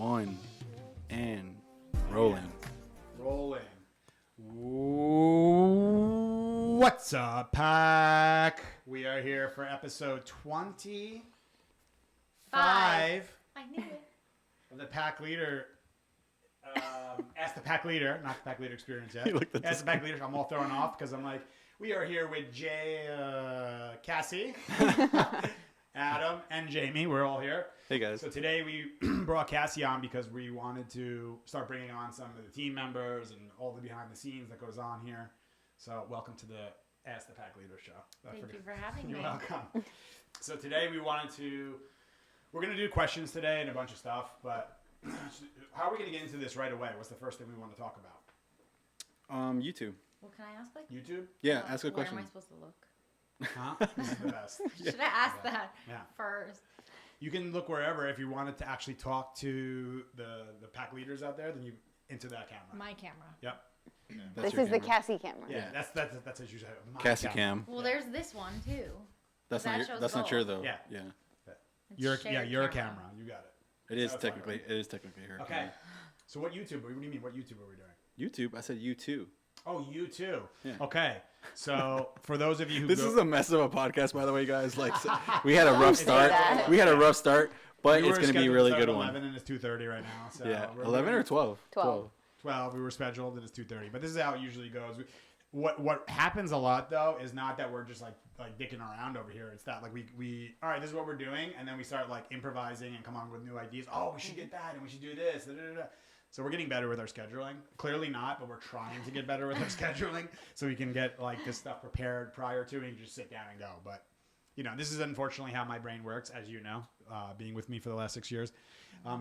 1 and rolling. Rolling. What's up, Pack? We are here for episode 25 I knew it. of the Pack Leader. Ask the Pack Leader, not the Pack Leader experience yet. Ask the Pack Leader. I'm all thrown off because I'm like, we are here with Cassie, Adam, and Jamie. We're all here. Hey, guys. So today we brought Cassie on because we wanted to start bringing on some of the team members and all the behind the scenes that goes on here. So welcome to the Ask the Pack Leader show. Thank you for having me. You're welcome. So today we're going to do questions today and a bunch of stuff, but how are we going to get into this right away? What's the first thing we want to talk about? YouTube. Well, can I ask like YouTube? Yeah, ask a question. Where am I supposed to look? Huh? This is the best. Should I ask that Yeah. first? You can look wherever. If you wanted to actually talk to the pack leaders out there, then you into that camera. My camera. Yep. That's This your is the camera. Cassie camera. Yeah, that's as usual. My Cassie camera. cam. Well, there's this one too. That's That not shows that's not both. your though. Yeah. Yeah. It's You're shared a camera. You got it. It is That's fine. technically her. Okay. So what YouTube? What do you mean? What YouTube are we doing? YouTube. I said you too. Oh, you too. Yeah. Okay. So for those of you who This is a mess of a podcast, by the way, guys. Like, we had a rough Don't say start. that. We had a rough start, but we it's were going to be a scheduled really to good start at one. 11 and it's 2:30 right now. So Yeah. we're 11 or 12? 12. 12. We were scheduled and it's 2:30. But this is how it usually goes. What happens a lot though is not that we're just like dicking around over here. It's that like we all right, this is what we're doing, and then we start like improvising and come on with new ideas. Oh, we should get that and we should do this. Da, da, da. So we're getting better with our scheduling. Clearly not, but we're trying to get better with our scheduling so we can get like this stuff prepared prior to and you just sit down and go. But you know, this is unfortunately how my brain works, as you know, being with me for the last 6 years.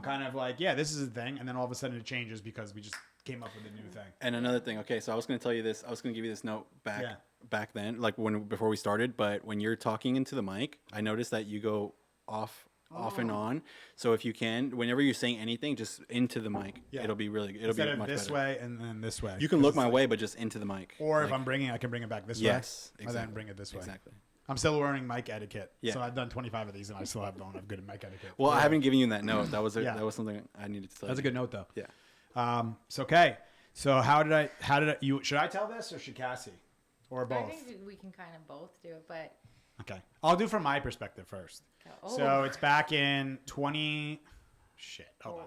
Kind of like, yeah, this is a thing, and then all of a sudden it changes because we just came up with a new thing. And another thing, okay, so I was going to tell you this. I was going to give you this note back then, like before we started. But when you're talking into the mic, I noticed that you go off and on. So if you can, whenever you're saying anything, just into the mic. Yeah. It'll be Instead of much this better. way and then this way. You can look my way, but just into the mic. Or like, if I'm bringing, I can bring it back this yes, way. exactly. And then bring it this way. Exactly. I'm still learning mic etiquette. Yeah. So I've done 25 of these, and I still don't have good mic etiquette. Well, I haven't given you that note. That was Yeah. that was something I needed to tell That's a you. good note, though. Yeah. So okay. So how did I? Should I tell this or should Cassie, or I both? think we can kind of both do it, but Okay. I'll do from my perspective first. oh, So it's back in 20. Shit. Hold on.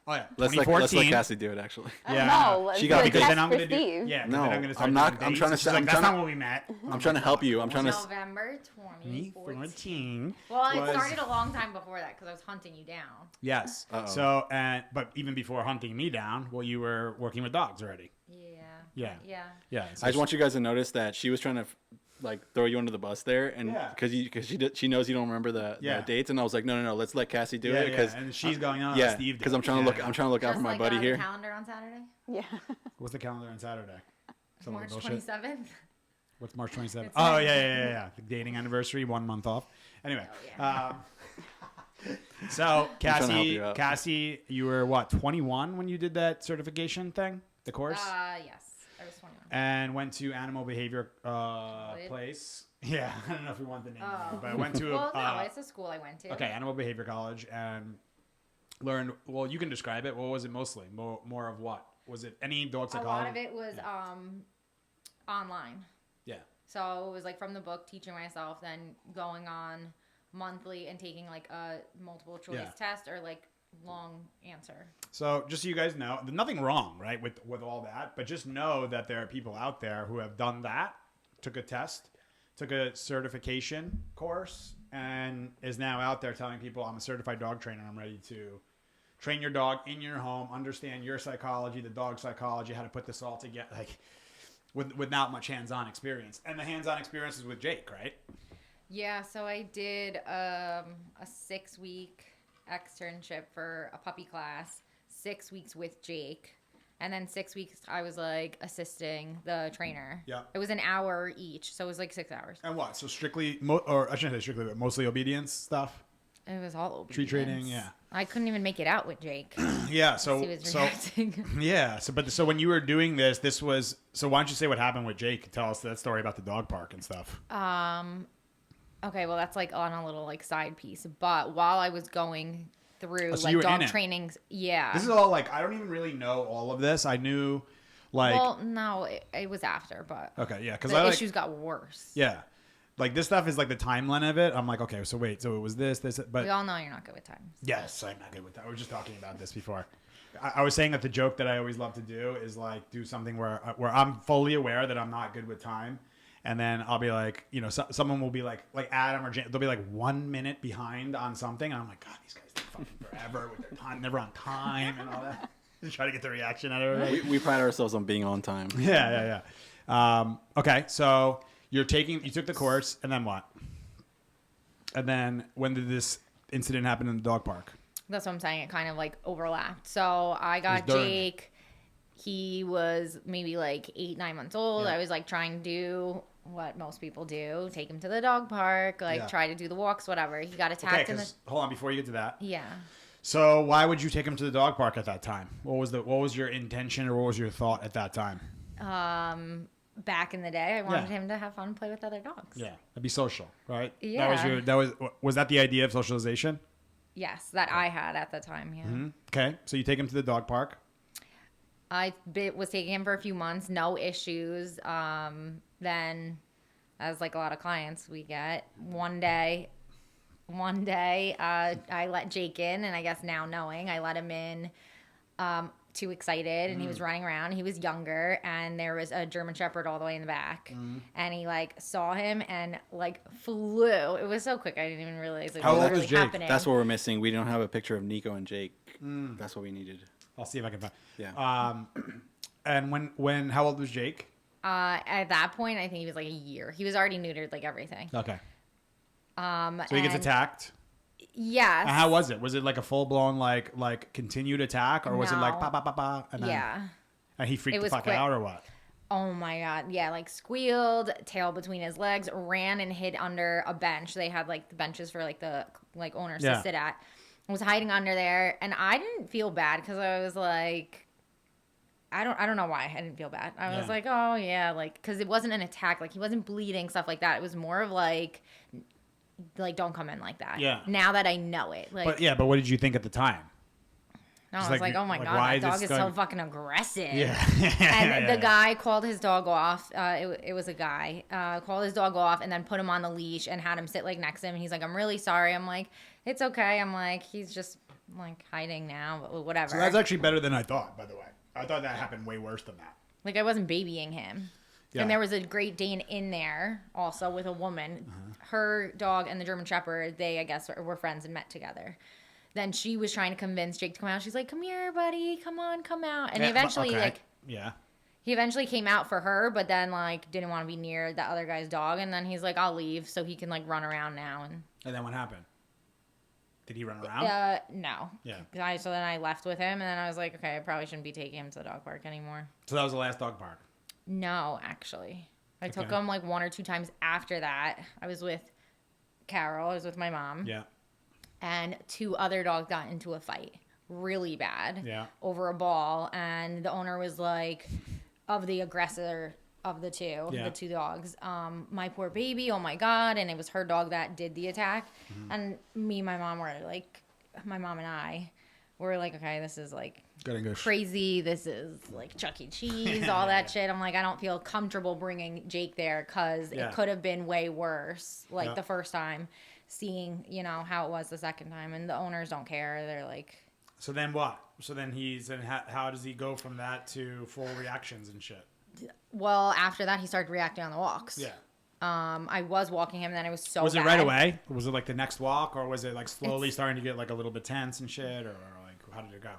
Oh yeah. Let's 2014. let Cassie do it. Actually. Yeah. No, She got do me a good. test Then I'm for gonna do. Steve. Yeah. No, then I'm gonna start I'm not- doing I'm dates. trying to She's say- like, I'm that's trying not what we met. I'm trying to help you. I'm trying to. November 2014. 2014. Well, it was- started a long time before that because I was hunting you down. Yes. Uh-oh. So, but even before hunting me down, well, you were working with dogs already. Yeah. Yeah. So I just want you guys to notice that she was trying to like throw you under the bus there, and Yeah. because she knows you don't remember the dates, and I was like, no, let's let Cassie do it because and she's going on. yeah, Steve. because I'm trying to look out Just for my like buddy here. The calendar on Saturday, Yeah. What's the calendar on Saturday? Some March bullshit? 27th. What's March 27th? It's Oh nice. yeah. The dating anniversary, 1 month off. Anyway. Oh, yeah. So trying to help you out. Cassie, you were what, 21 when you did that certification thing, the course, Yes, I was 21. and went to animal behavior College? place. Yeah, I don't know if we want the name, Oh. but I went to Well, no, a it's a school I went to. okay, animal behavior college, and learned. Well, you can describe it. What was it mostly? More of what? Was it any dog A psychology? lot of it was online. Yeah. So it was like from the book, teaching myself, then going on monthly and taking like a multiple choice Yeah. test or like long answer. So just so you guys know, there's nothing wrong, right, with all that, but just know that there are people out there who have done that, took a test, took a certification course, and is now out there telling people, I'm a certified dog trainer. I'm ready to train your dog in your home, understand your psychology, the dog psychology, how to put this all together, like with not much hands-on experience. And the hands-on experience is with Jake, right? Yeah, so I did a 6-week externship for a puppy class, 6 weeks with Jake, and then 6 weeks I was like assisting the trainer. Yeah. It was an hour each, so it was like 6 hours. And what? So strictly, or I shouldn't say strictly, but mostly obedience stuff? It was all obedience. Tree training, yeah. I couldn't even make it out with Jake. Yeah, He was reacting. yeah. So when you were doing this was. So why don't you say what happened with Jake? Tell us that story about the dog park and stuff. Okay, well that's like on a little like side piece. But while I was going through so you like were in dog it. trainings. Yeah. This is all like I don't even really know all of this. I knew like well, no, it was after, but okay, yeah, because the I like issues got worse. yeah, like this stuff is like the timeline of it. I'm like, okay, so wait, so it was this, but We all know you're not good with times. yes, I'm not good with that. We were just talking about this before. I was saying that the joke that I always love to do is like do something where I'm fully aware that I'm not good with time, and then I'll be like, you know, someone will be like Adam or James, they'll be like 1 minute behind on something, and I'm like, God, these guys take fucking forever with their time, never on time and all that. Just try to get the reaction out of it. We pride ourselves on being on time. Yeah. Okay, so you took the course, and then what? And then when did this incident happen in the dog park? That's what I'm saying. It kind of like overlapped. So I got during Jake. He was maybe like 8-9 months old. Yeah. I was like trying to do what most people do, take him to the dog park, like Yeah. try to do the walks, whatever. He got Okay, attacked in the. hold on before you get to that. Yeah. So why would you take him to the dog park at that time? What was your intention or what was your thought at that time? Back in the day, I wanted Yeah. him to have fun and play with other dogs. Yeah, that'd be social, right? Yeah. Was that the idea of socialization? Yes, that I had at the time. Yeah. Mm-hmm. Okay, so you take him to the dog park. I was taking him for a few months, no issues. Then, as like a lot of clients we get, one day, I let Jake in, and I guess now knowing, I let him in. Too excited, and he was running around. He was younger, and there was a German Shepherd all the way in the back, and he like saw him and like flew. It was so quick, I didn't even realize it How was old was really Jake? happening. That's what we're missing. We don't have a picture of Nico and Jake. That's what we needed. I'll see if I can find. Yeah. And when how old was Jake? At that point, I think he was like a year. He was already neutered, like everything. Okay. So he gets and- attacked. Yes. And how was it? Was it like a full blown like continued attack, or was it like No. pa pa pa pa? And then, Yeah. And he freaked It the was fuck quick. out, or what? Oh my god. Yeah, like squealed, tail between his legs, ran and hid under a bench. They had like the benches for like the like owners Yeah. to sit at. Was hiding under there, and I didn't feel bad because I was like, I don't know why I didn't feel bad. I was Yeah. like, oh yeah, like because it wasn't an attack, like he wasn't bleeding, stuff like that. It was more of like don't come in like that. Yeah. Now that I know it, like But what did you think at the time? no, just I was like, like, oh my like, god, why that is dog this is so going- fucking aggressive. Yeah. And Yeah. the guy called his dog off. It was a guy. Called his dog off and then put him on the leash and had him sit like next to him. And he's like, I'm really sorry. I'm like, it's okay. I'm like, he's just like hiding now, but whatever. So that's actually better than I thought, by the way. I thought that happened way worse than that. Like I wasn't babying him. Yeah. And there was a Great Dane in there also with a woman. Her dog and the German Shepherd, they I guess were friends and met together. Then she was trying to convince Jake to come out. She's like, "Come here, buddy. Come on, come out." And Yeah, eventually, okay. like, Yeah. he eventually came out for her, but then like didn't want to be near the other guy's dog. And then he's like, "I'll leave so he can like run around now." And then what happened? Did he run around? No. Yeah. So then I left with him, and then I was like, "Okay, I probably shouldn't be taking him to the dog park anymore." So that was the last dog park. No, actually. I took Okay. him like 1 or 2 times after that. I was with Carol. I was with my mom. Yeah. And 2 other dogs got into a fight really bad Yeah. over a ball. And the owner was like, of the aggressor of the 2, Yeah. the 2 dogs, my poor baby, oh my God. And it was her dog that did the attack. Mm-hmm. And me and my mom were like, my mom and I were like, okay, this is like crazy. This is like Chuck E. Cheese, all that shit. I'm like, I don't feel comfortable bringing Jake there because Yeah. it could have been way worse. Like Yeah. the first time, seeing how it was the second time, and the owners don't care. They're like, So then what? So then how does he go from that to full reactions and shit? well, after that he started reacting on the walks. Yeah. I was walking him, and then it was so. Was it bad. right away? Was it like the next walk, or was it like slowly starting to get like a little bit tense and shit, or like how did it go?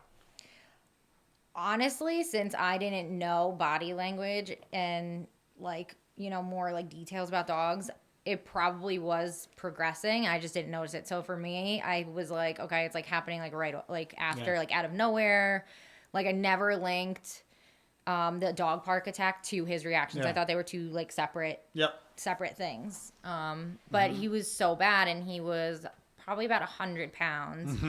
Honestly, since I didn't know body language and like, more like details about dogs, it probably was progressing. I just didn't notice it. So for me, I was like, okay, it's like happening like right like after Yeah. like out of nowhere. Like I never linked the dog park attack to his reactions. Yeah. I thought they were 2 like separate Yep. things. But he was so bad, and he was probably about 100 pounds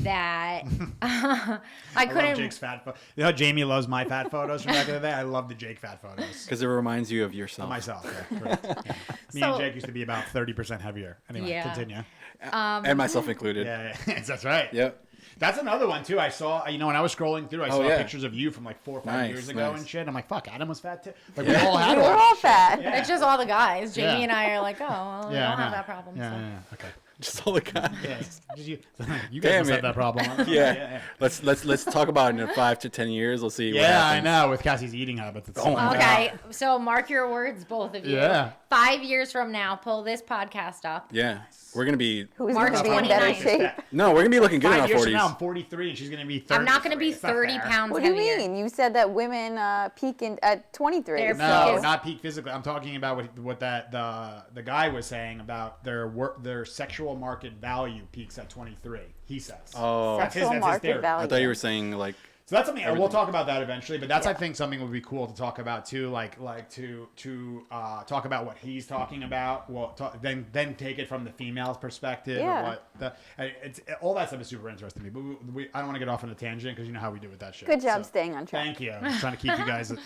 that I I love couldn't. Jake's fat photo. You know how Jamie loves my fat photos from back in the day? I love the Jake fat photos. Because it reminds you of yourself. Myself, yeah. Correct. Yeah. Me So- and Jake used to be about 30% heavier. Anyway, Yeah. continue. And myself included. Yeah, that's right. Yep. That's another one too. I saw, when I was scrolling through, I saw pictures of you from like 4 or 5 years ago and shit. I'm like, fuck, Adam was fat too. Like we all had. We were all fat. Yeah. It's just all the guys. Jamie and I are like, oh, well, we don't have that problem. Yeah, so. yeah. Okay. Just all the guys. Yeah. You guys must have that problem. Huh? Yeah. Let's talk about it in 5 to 10 years. We'll see. Yeah, what I happens. know. With Cassie's eating habits. It's Okay, so mark your words, both of you. Yeah. 5 years from now, pull this podcast up. Yeah. We're gonna be. Who's March going to be in better 29th. shape? No, we're gonna be looking good in 5 our years from 40s. now, I'm 43, and she's gonna be 30. I'm not going to be It's not 30 fair. pounds What do you heavier. mean? You said that women peak at 23. They're No, Because- not peak physically. I'm talking about what the guy was saying about their sexual market value peaks at 23. He says. Oh. that's his Sexual market theory. value. I thought you were saying like. So that's something we'll Everything. talk about that eventually. But that's I think something would be cool to talk about too. Like to talk about what he's talking about. Well, then take it from the female's perspective. Yeah. All that stuff is super interesting to me. But I don't want to get off on a tangent because you know how we do with that shit. Good job So, staying on track. Thank you. I'm trying to keep you guys, in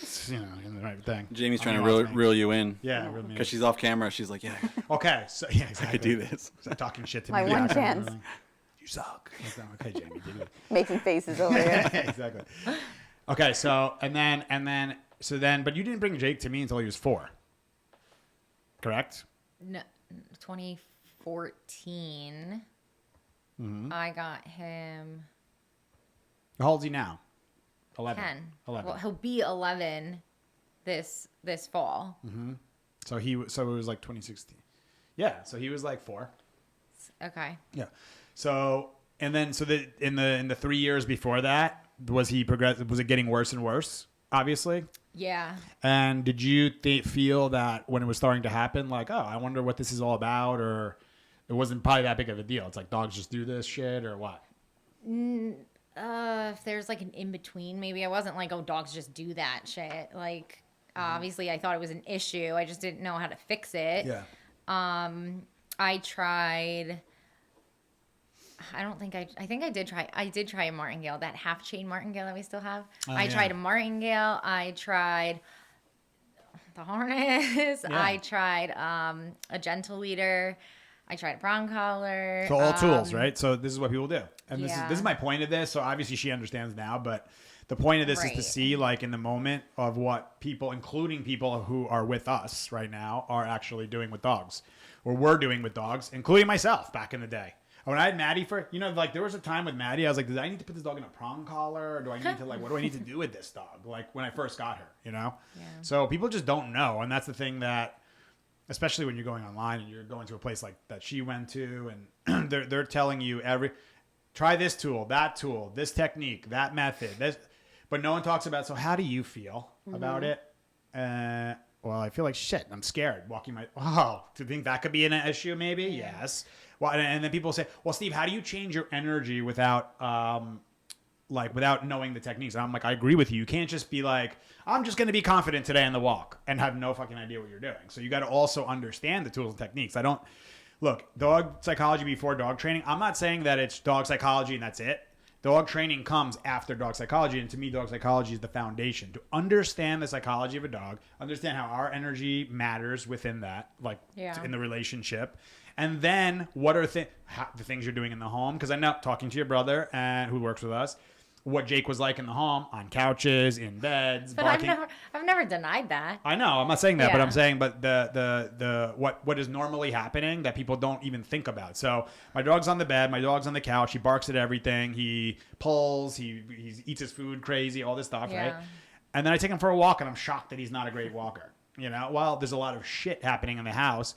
the right thing. Jamie's I trying to mean, reel you in. Yeah, reel me in. Because she's off camera. She's like, yeah, Okay, so yeah, exactly. I could do this. Talking shit to My me. one Yeah, chance. You suck. Okay, Jamie, do it. Making faces over here. Exactly. Okay, so but you didn't bring Jake to me until he was 4. Correct? No, 2014. I got him How old is he now? 11. 10. 11. Well, he'll be 11 this fall. So it was like 2016. Yeah, so he was like 4. Okay. Yeah. So in the 3 years before that, was he was it getting worse and worse? Obviously. Yeah. And did you feel that when it was starting to happen, like, oh, I wonder what this is all about, or it wasn't probably that big of a deal? It's like dogs just do this shit, or what? If there's like an in between, maybe I wasn't like, oh, dogs just do that shit. Like, obviously, I thought it was an issue. I just didn't know how to fix it. Yeah. I tried. I think I did try. I did try a martingale, that half chain martingale that we still have. I tried a martingale. I tried the harness. Yeah. I tried a gentle leader. I tried a prong collar. So all tools, right? So this is what people do, and Yeah. this is my point of this. So obviously she understands now, but the point of this is to Right. see, like, in the moment of what people, including people who are with us right now, are actually doing with dogs, or were doing with dogs, including myself back in the day. When I had Maddie like there was a time with Maddie, I was like, do I need to put this dog in a prong collar, or do I need to, like, what do I need to do with this dog? Like when I first got her, Yeah. So people just don't know, and that's the thing that, especially when you're going online and you're going to a place like that she went to, and they're telling you try this tool, this technique, that method, but no one talks about, so how do you feel about it? Well, I feel like shit. I'm scared walking to think that could be an issue, maybe? Yeah. Yes. Well, and then people say, well, Steve, how do you change your energy without knowing the techniques? And I'm like, I agree with you. You can't just be like, I'm just going to be confident today on the walk and have no fucking idea what you're doing. So you got to also understand the tools and techniques. Look, dog psychology before dog training. I'm not saying that it's dog psychology and that's it. Dog training comes after dog psychology, and to me, dog psychology is the foundation. To understand the psychology of a dog, understand how our energy matters within that, like in the relationship, and then what are the things you're doing in the home? Because I know, talking to your brother and who works with us, what Jake was like in the home, on couches, in beds, But barking. I've never denied that. I know, I'm not saying that, but Yeah. I'm saying, but the what is normally happening that people don't even think about. So my dog's on the bed, my dog's on the couch, he barks at everything, he pulls, he eats his food crazy, all this stuff, right? Yeah. And then I take him for a walk, and I'm shocked that he's not a great walker. Well, there's a lot of shit happening in the house.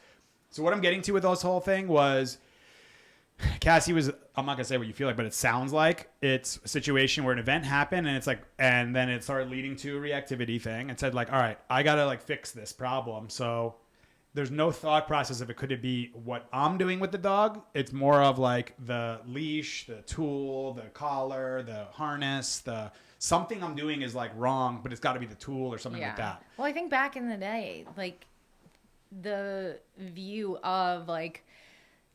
So what I'm getting to with this whole thing was, Cassie was, I'm not gonna say what you feel like, but it sounds like it's a situation where an event happened, and it's like, and then it started leading to a reactivity thing, and said like, all right, I gotta like fix this problem. So there's no thought process of it could it be what I'm doing with the dog. It's more of like the leash, the tool, the collar, the harness, the something I'm doing is like wrong, but it's got to be the tool or something like that. Well, I think back in the day, like the view of like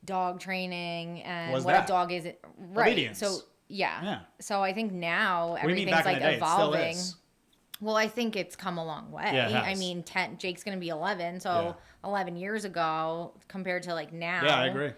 dog training and Was what that? a dog is, right? Obedience. So yeah. So I think now What do you mean everything's back in like the day? It still evolving. is. Well, I think it's come a long way. Yeah, it I has. mean, Jake's gonna be 11, so Yeah. 11 years ago compared to like now. Yeah, I agree.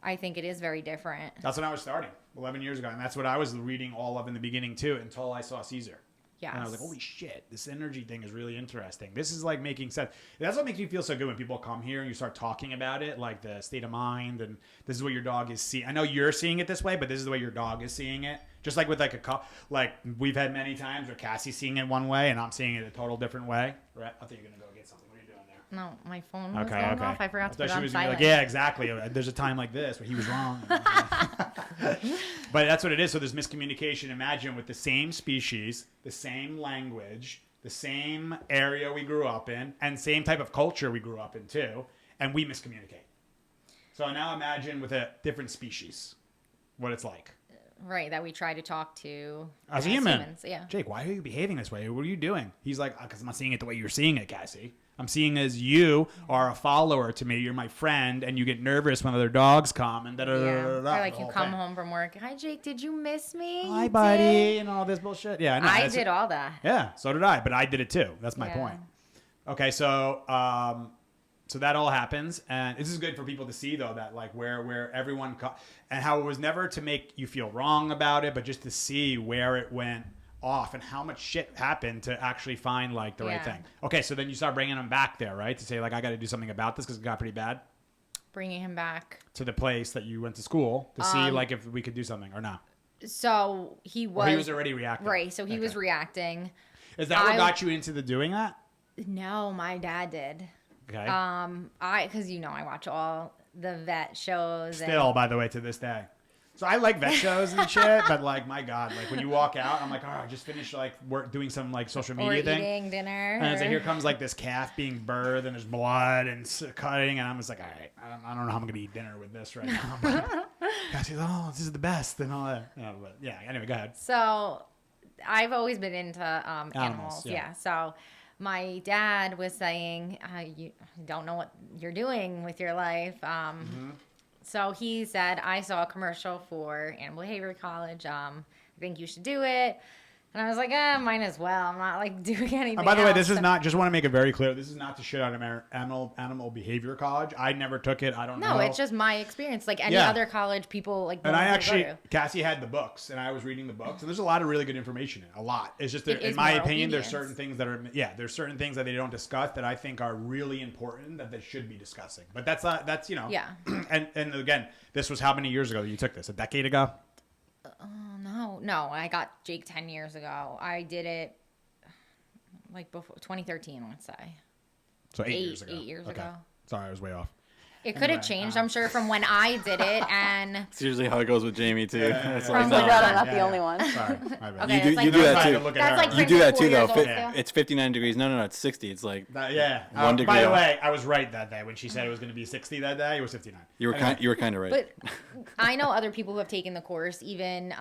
I think it is very different. That's when I was starting. 11 years ago. And that's what I was reading all of in the beginning too, until I saw Caesar. Yes. And I was like, holy shit, this energy thing is really interesting. This is like making sense. That's what makes me feel so good when people come here and you start talking about it, like the state of mind, and this is what your dog is seeing. I know you're seeing it this way, but this is the way your dog is seeing it. Just like with like like we've had many times where Cassie's seeing it one way and I'm seeing it a total different way. Right? I think you're going to go get something. What are you doing there? No, my phone was going off. I forgot to put it she on was gonna be silent. like, yeah, exactly. There's a time like this where he was wrong. But that's what it is. So there's miscommunication. Imagine with the same species, the same language, the same area we grew up in, and same type of culture we grew up in too, and we miscommunicate. So now imagine with a different species, what it's like. Right, that we try to talk to As a human. humans. Yeah. Jake, why are you behaving this way? What are you doing? He's like, because I'm not seeing it the way you're seeing it, Cassie. I'm seeing as you are a follower to me. You're my friend, and you get nervous when other dogs come, and Or like you come home from work. Hi, Jake. Did you miss me? Hi, You buddy, did?" and all this bullshit. Yeah, no, I did all that. Yeah, so did I, but I did it too. That's my Yeah. point. Okay, so so that all happens, and this is good for people to see though, that like where everyone and how it was never to make you feel wrong about it, but just to see where it went off and how much shit happened to actually find like the right Yeah. thing. Okay, so then you start bringing them back there, right? To say like, I got to do something about this because it got pretty bad. Bringing him back. To the place that you went to school to see like if we could do something or not. So he was. Or he was already reacting. Right. So he was reacting. Is that what got you into the doing that? No, my dad did. Okay. Because I watch all the vet shows. Still, by the way, to this day. So I like vet shows and shit, but like, my God, like when you walk out, I'm like, oh, I just finished like doing some like social media thing. Eating dinner. And it's like, here comes like this calf being birthed and there's blood and cutting. And I'm just like, all right, I don't know how I'm going to eat dinner with this right now. But, oh, this is the best and all that. Yeah, but yeah, anyway, go ahead. So I've always been into animals. yeah. Yeah. So my dad was saying, you don't know what you're doing with your life. So he said, I saw a commercial for Animal Behavior College. I think you should do it. And I was like, might as well. I'm not like doing anything. By the way, this else. is not, just want to make it very clear, this is not to shit on Animal Behavior College. I never took it. I don't know. No, it's just my experience. Like any Yeah. other college, people like. And I actually, go to. Cassie had the books, and I was reading the books, and there's a lot of really good information in it. A lot. It's just, It in is my moral opinion, there's obedience. certain things that are, there's certain things that they don't discuss that I think are really important that they should be discussing. But that's not, that's, Yeah. and again, this was how many years ago that you took this? A decade ago? No, I got Jake 10 years ago. I did it like before 2013, let's say. So 8 years ago. 8 years Okay. ago. Sorry, I was way off. It could have Anyway, changed, I'm sure, from when I did it. And It's usually how it goes with Jamie too. It's Oh my like, God, no. I'm not Yeah, the yeah. only one. Sorry. My bad. Okay, You do, that's you like- do that Trying too. to look at That's her. like You do that too, 4 years though. old still. It's 59 degrees. No, it's 60. It's like Yeah. 1 degree By the off. way, I was right that day when she said it was going to be 60 that day. It was 59. you were kind of right. But I know other people who have taken the course even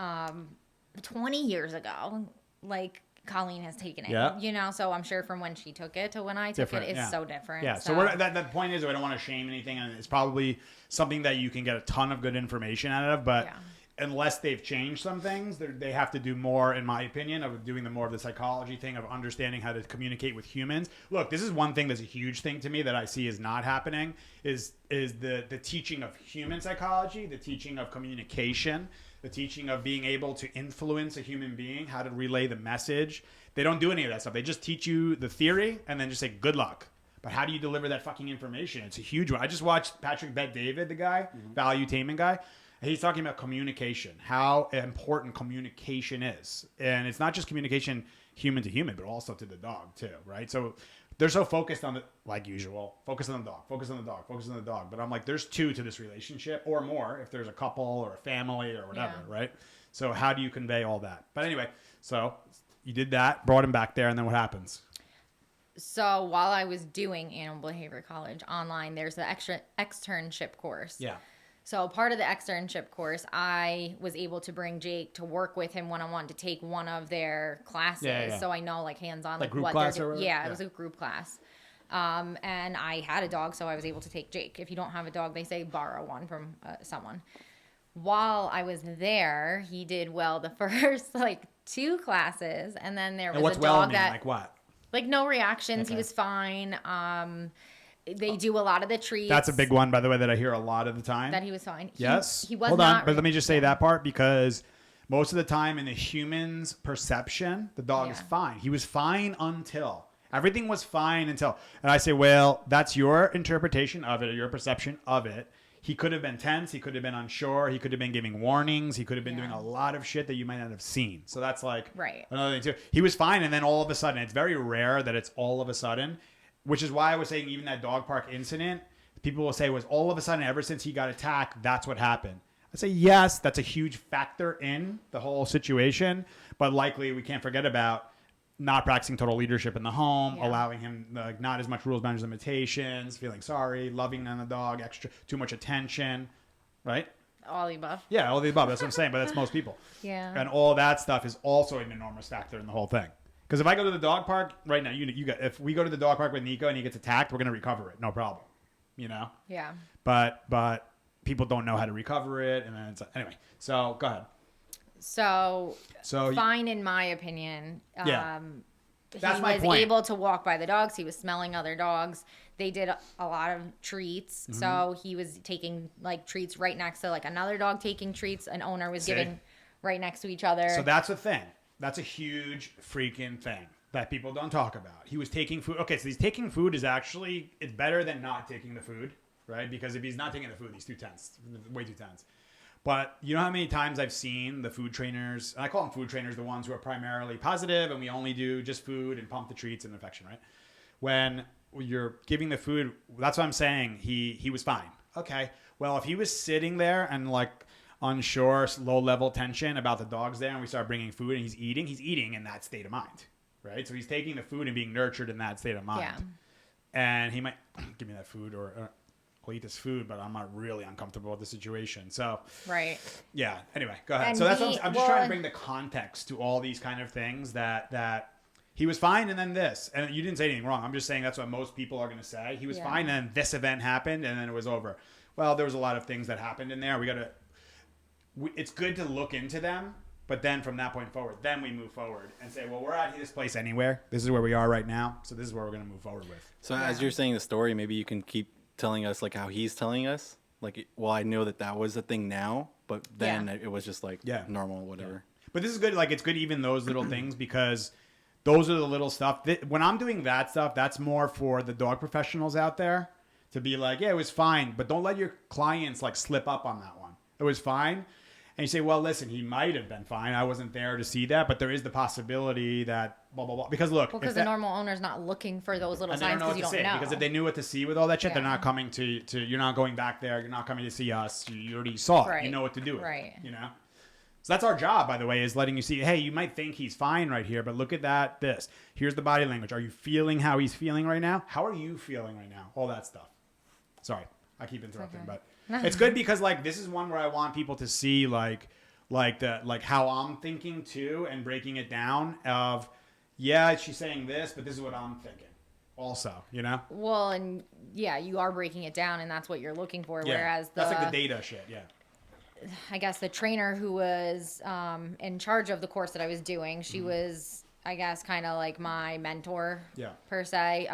20 years ago. Like Colleen has taken it. Yeah. So I'm sure from when she took it to when I took Different, it, it's yeah. so different. Yeah, so that point is, I don't want to shame anything, and it's probably something that you can get a ton of good information out of, but Yeah. unless they've changed some things, they have to do more, in my opinion, of doing the more of the psychology thing, of understanding how to communicate with humans. Look, this is one thing that's a huge thing to me that I see is not happening, is the teaching of human psychology, the teaching of communication, the teaching of being able to influence a human being, how to relay the message. They don't do any of that stuff. They just teach you the theory and then just say, good luck. But how do you deliver that fucking information? It's a huge one. I just watched Patrick Bet-David, the guy, value taming guy. And he's talking about communication, how important communication is. And it's not just communication human to human, but also to the dog too, right? So they're so focused on like usual, focus on the dog, focus on the dog, focus on the dog. But I'm like, there's two to this relationship or more if there's a couple or a family or whatever, right? So how do you convey all that? But anyway, so you did that, brought him back there, and then what happens? So while I was doing Animal Behavior College online, there's the externship course. Yeah. So part of the externship course, I was able to bring Jake to work with him one-on-one to take one of their classes. Yeah. So I know like hands-on Like group what class they're or doing. whatever? Yeah, it was a group class. And I had a dog, so I was able to take Jake. If you don't have a dog, they say borrow one from someone. While I was there, he did well the first like 2 classes, and then there was And what's a well dog mean? that Like what? like no reactions. He Okay. was fine. They do a lot of the treats. That's a big one, by the way, that I hear a lot of the time. That he was fine. Yes. He was Hold not. on, but let me just say that part, because most of the time in the human's perception, the dog is fine. He was fine until. Everything was fine until. And I say, well, that's your interpretation of it, or your perception of it. He could have been tense. He could have been unsure. He could have been giving warnings. He could have been doing a lot of shit that you might not have seen. So that's like another thing too. He was fine, and then all of a sudden, it's very rare that it's all of a sudden, which is why I was saying even that dog park incident, people will say was all of a sudden, ever since he got attacked, that's what happened. I say, yes, that's a huge factor in the whole situation, but likely we can't forget about not practicing total leadership in the home, allowing him not as much rules, boundaries, limitations, feeling sorry, loving on the dog, too much attention, right? All the above. Yeah, all the above. That's what I'm saying, but that's most people. Yeah. And all that stuff is also an enormous factor in the whole thing. Because if I go to the dog park right now, if we go to the dog park with Nico and he gets attacked, we're gonna recover it, no problem. You know. Yeah. But people don't know how to recover it, and then it's anyway. So go ahead. So fine in my opinion. That's my he was point. able to walk by the dogs. He was smelling other dogs. They did a lot of treats. So he was taking like treats right next to like another dog taking treats. An owner was giving right next to each other. So that's a thing. That's a huge freaking thing that people don't talk about. He was taking food. Okay, so he's taking food is actually, it's better than not taking the food, right? Because if he's not taking the food, he's too tense, way too tense. But you know how many times I've seen the food trainers, and I call them food trainers, the ones who are primarily positive and we only do just food and pump the treats and affection, right? When you're giving the food, that's what I'm saying. He was fine. Okay. Well, if he was sitting there and like unsure, low level tension about the dogs there, and we start bringing food and he's eating in that state of mind, right? So he's taking the food and being nurtured in that state of mind. Yeah. And he might give me that food, or I'll eat this food, but I'm not really uncomfortable with the situation. So, right. Yeah. Anyway, go ahead. And So that's what I'm just trying to bring the context to all these kind of things that he was fine, and then this, and you didn't say anything wrong. I'm just saying that's what most people are going to say. He was fine, and then this event happened, and then it was over. Well, there was a lot of things that happened in there. It's good to look into them, but then from that point forward, then we move forward and say, well, we're at this place anywhere. This is where we are right now, so this is where we're going to move forward with. So as you're saying the story, maybe you can keep telling us like how he's telling us. Like, well, I know that was a thing now, but then it was just like normal, whatever. Yeah. But this is good. Like, it's good even those little things, because those are the little stuff. When I'm doing that stuff, that's more for the dog professionals out there to be like, yeah, it was fine. But don't let your clients like slip up on that one. It was fine. And you say, well, listen, he might have been fine. I wasn't there to see that, but there is the possibility that blah, blah, blah. Because look. Because the normal owner's not looking for those little signs because you don't know. Because if they knew what to see with all that shit, they're not coming to you're not going back there. You're not coming to see us. You already saw it. You know what to do with it. You know? So that's our job, by the way, is letting you see, hey, you might think he's fine right here, but look at that, this. Here's the body language. Are you feeling how he's feeling right now? How are you feeling right now? All that stuff. Sorry, I keep interrupting, but it's good because like this is one where I want people to see like how I'm thinking too, and breaking it down of, yeah, she's saying this, but this is what I'm thinking also, you know? Well, and yeah, you are breaking it down, and that's what you're looking for. Yeah. Whereas that's like the data shit, yeah. I guess the trainer who was in charge of the course that I was doing, she was, I guess, kind of like my mentor, per se.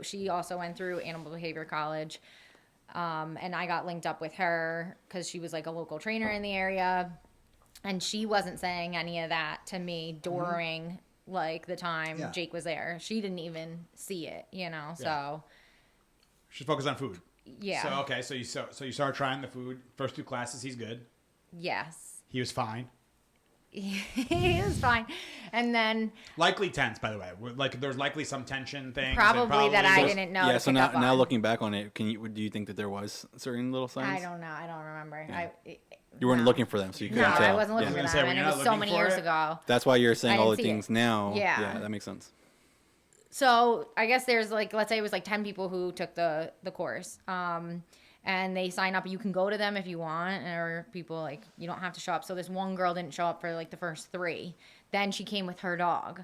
She also went through Animal Behavior College, and I got linked up with her because she was like a local trainer in the area, and she wasn't saying any of that to me during like the time Jake was there. She didn't even see it, you know. So she's focused on food. Yeah. So okay, so you start trying the food. First 2 classes, he's good. Yes. He was fine. He was fine, and then likely tense, by the way. Like there's likely some tension things. Probably that I didn't know. Yeah. So now looking back on it, do you think that there was certain little signs? I don't know. I don't remember. Yeah. You weren't looking for them, so you couldn't tell. No, I wasn't looking for them, and it was so many years ago. That's why you're saying all the things now. Yeah, that makes sense. So I guess there's like, let's say it was like 10 people who took the course, and they sign up. You can go to them if you want, or people like you don't have to show up. So this one girl didn't show up for like the first 3. Then she came with her dog.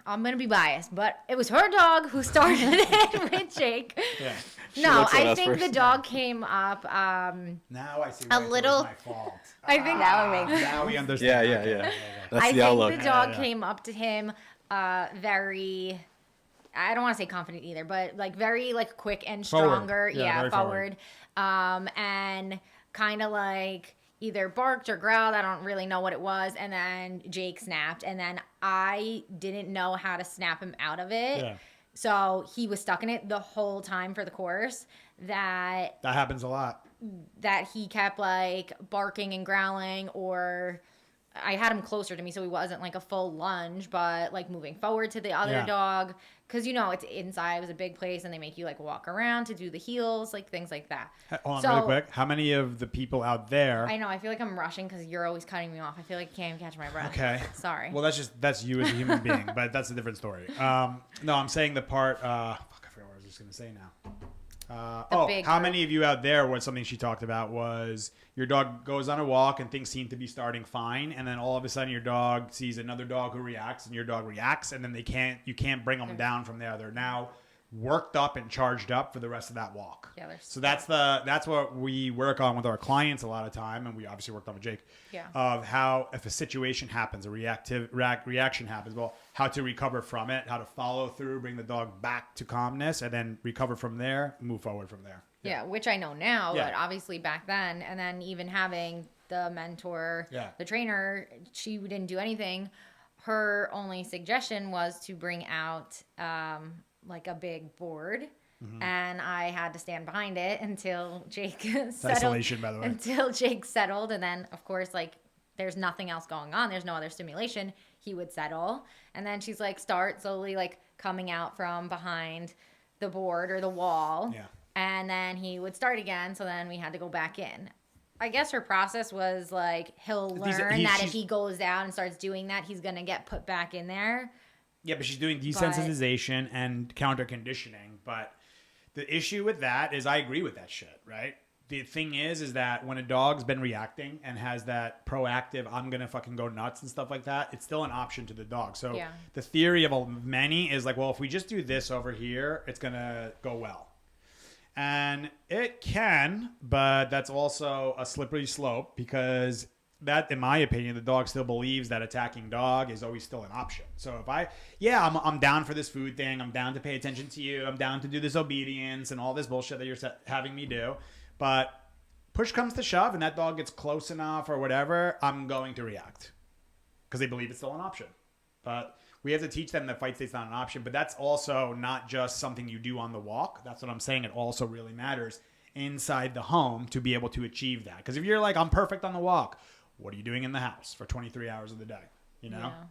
I'm gonna be biased, but it was her dog who started it with Jake. Yeah. No, I think the dog came up. Now I see. A little. It was my fault. I think that would make sense. Now we understand. Yeah. That's I the outlook. think the dog came up to him very I don't want to say confident either, but like very like quick and Forward. stronger. Yeah, very forward. And kind of like either barked or growled. I don't really know what it was. And then Jake snapped, and then I didn't know how to snap him out of it. Yeah. So he was stuck in it the whole time for the course. That happens a lot. That he kept like barking and growling, or I had him closer to me so he wasn't like a full lunge, but like moving forward to the other dog, because it's inside. It was a big place, and they make you like walk around to do the heels, like things like that. Hold on, really quick. How many of the people out there? I know, I feel like I'm rushing because you're always cutting me off. I feel like I can't even catch my breath. Okay. Sorry. Well, that's you as a human being, but that's a different story. No, I'm saying the part. Fuck, I forgot what I was just gonna say now. How many of you out there, what something she talked about was your dog goes on a walk and things seem to be starting fine, and then all of a sudden your dog sees another dog who reacts, and your dog reacts, and then you can't bring them down from there. They're now worked up and charged up for the rest of that walk. Yeah, so that's what we work on with our clients a lot of time, and we obviously worked on with Jake. Yeah. Of how, if a situation happens, a reaction happens, well, how to recover from it, how to follow through, bring the dog back to calmness, and then recover from there, move forward from there. Yeah, which I know now, Yeah. but obviously back then, and then even having the mentor, the trainer, she didn't do anything. Her only suggestion was to bring out like a big board, and I had to stand behind it until Jake settled. Isolation, by the way. Until Jake settled, and then of course, like there's nothing else going on. There's no other stimulation. He would settle, and then she's like, start slowly, like coming out from behind the board or the wall. Yeah. And then he would start again. So then we had to go back in. I guess her process was like, he'll learn that if he goes out and starts doing that, he's going to get put back in there. Yeah, but she's doing desensitization and counter conditioning. But the issue with that is I agree with that shit, right? The thing is that when a dog's been reacting and has that proactive, I'm going to fucking go nuts and stuff like that, it's still an option to the dog. So the theory of many is like, well, if we just do this over here, it's going to go well. And it can, but that's also a slippery slope because that, in my opinion, the dog still believes that attacking dog is always still an option. So if I'm down for this food thing. I'm down to pay attention to you. I'm down to do this obedience and all this bullshit that you're having me do. But push comes to shove and that dog gets close enough or whatever, I'm going to react because they believe it's still an option. But we have to teach them that fight state's not an option, but that's also not just something you do on the walk. That's what I'm saying. It also really matters inside the home to be able to achieve that. Because if you're like, I'm perfect on the walk, what are you doing in the house for 23 hours of the day?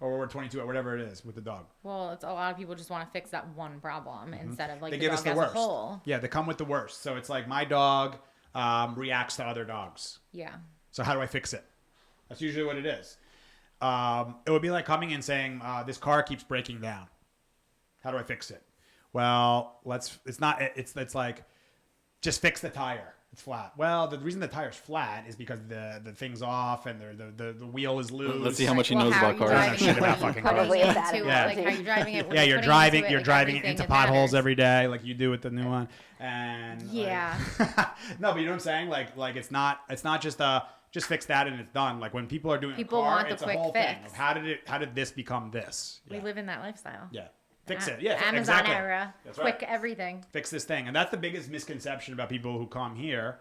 Or 22 or whatever it is with the dog. Well, it's a lot of people just want to fix that one problem instead of like they the give dog us the as worst. a whole. Yeah, they come with the worst. So it's like my dog reacts to other dogs. Yeah. So how do I fix it? That's usually what it is. It would be like coming and saying, this car keeps breaking down. How do I fix it? Well, it's like, just fix the tire. It's flat. Well, the reason the tire's flat is because the thing's off and the wheel is loose. Let's see how much he knows how about are you cars. I don't know shit about fucking cars. Probably a bad Yeah. Like how you're driving it. Yeah, you're driving it into potholes every day, like you do with the new one. And Yeah. no, but you know what I'm saying? Like it's not just fix that and it's done. Like when people are doing People a car, want the it's a quick whole fix. thing. Of how did this become this? We live in that lifestyle. Yeah. Fix it. Yeah, Amazon exactly. era. That's Quick right. everything. Fix this thing. And that's the biggest misconception about people who come here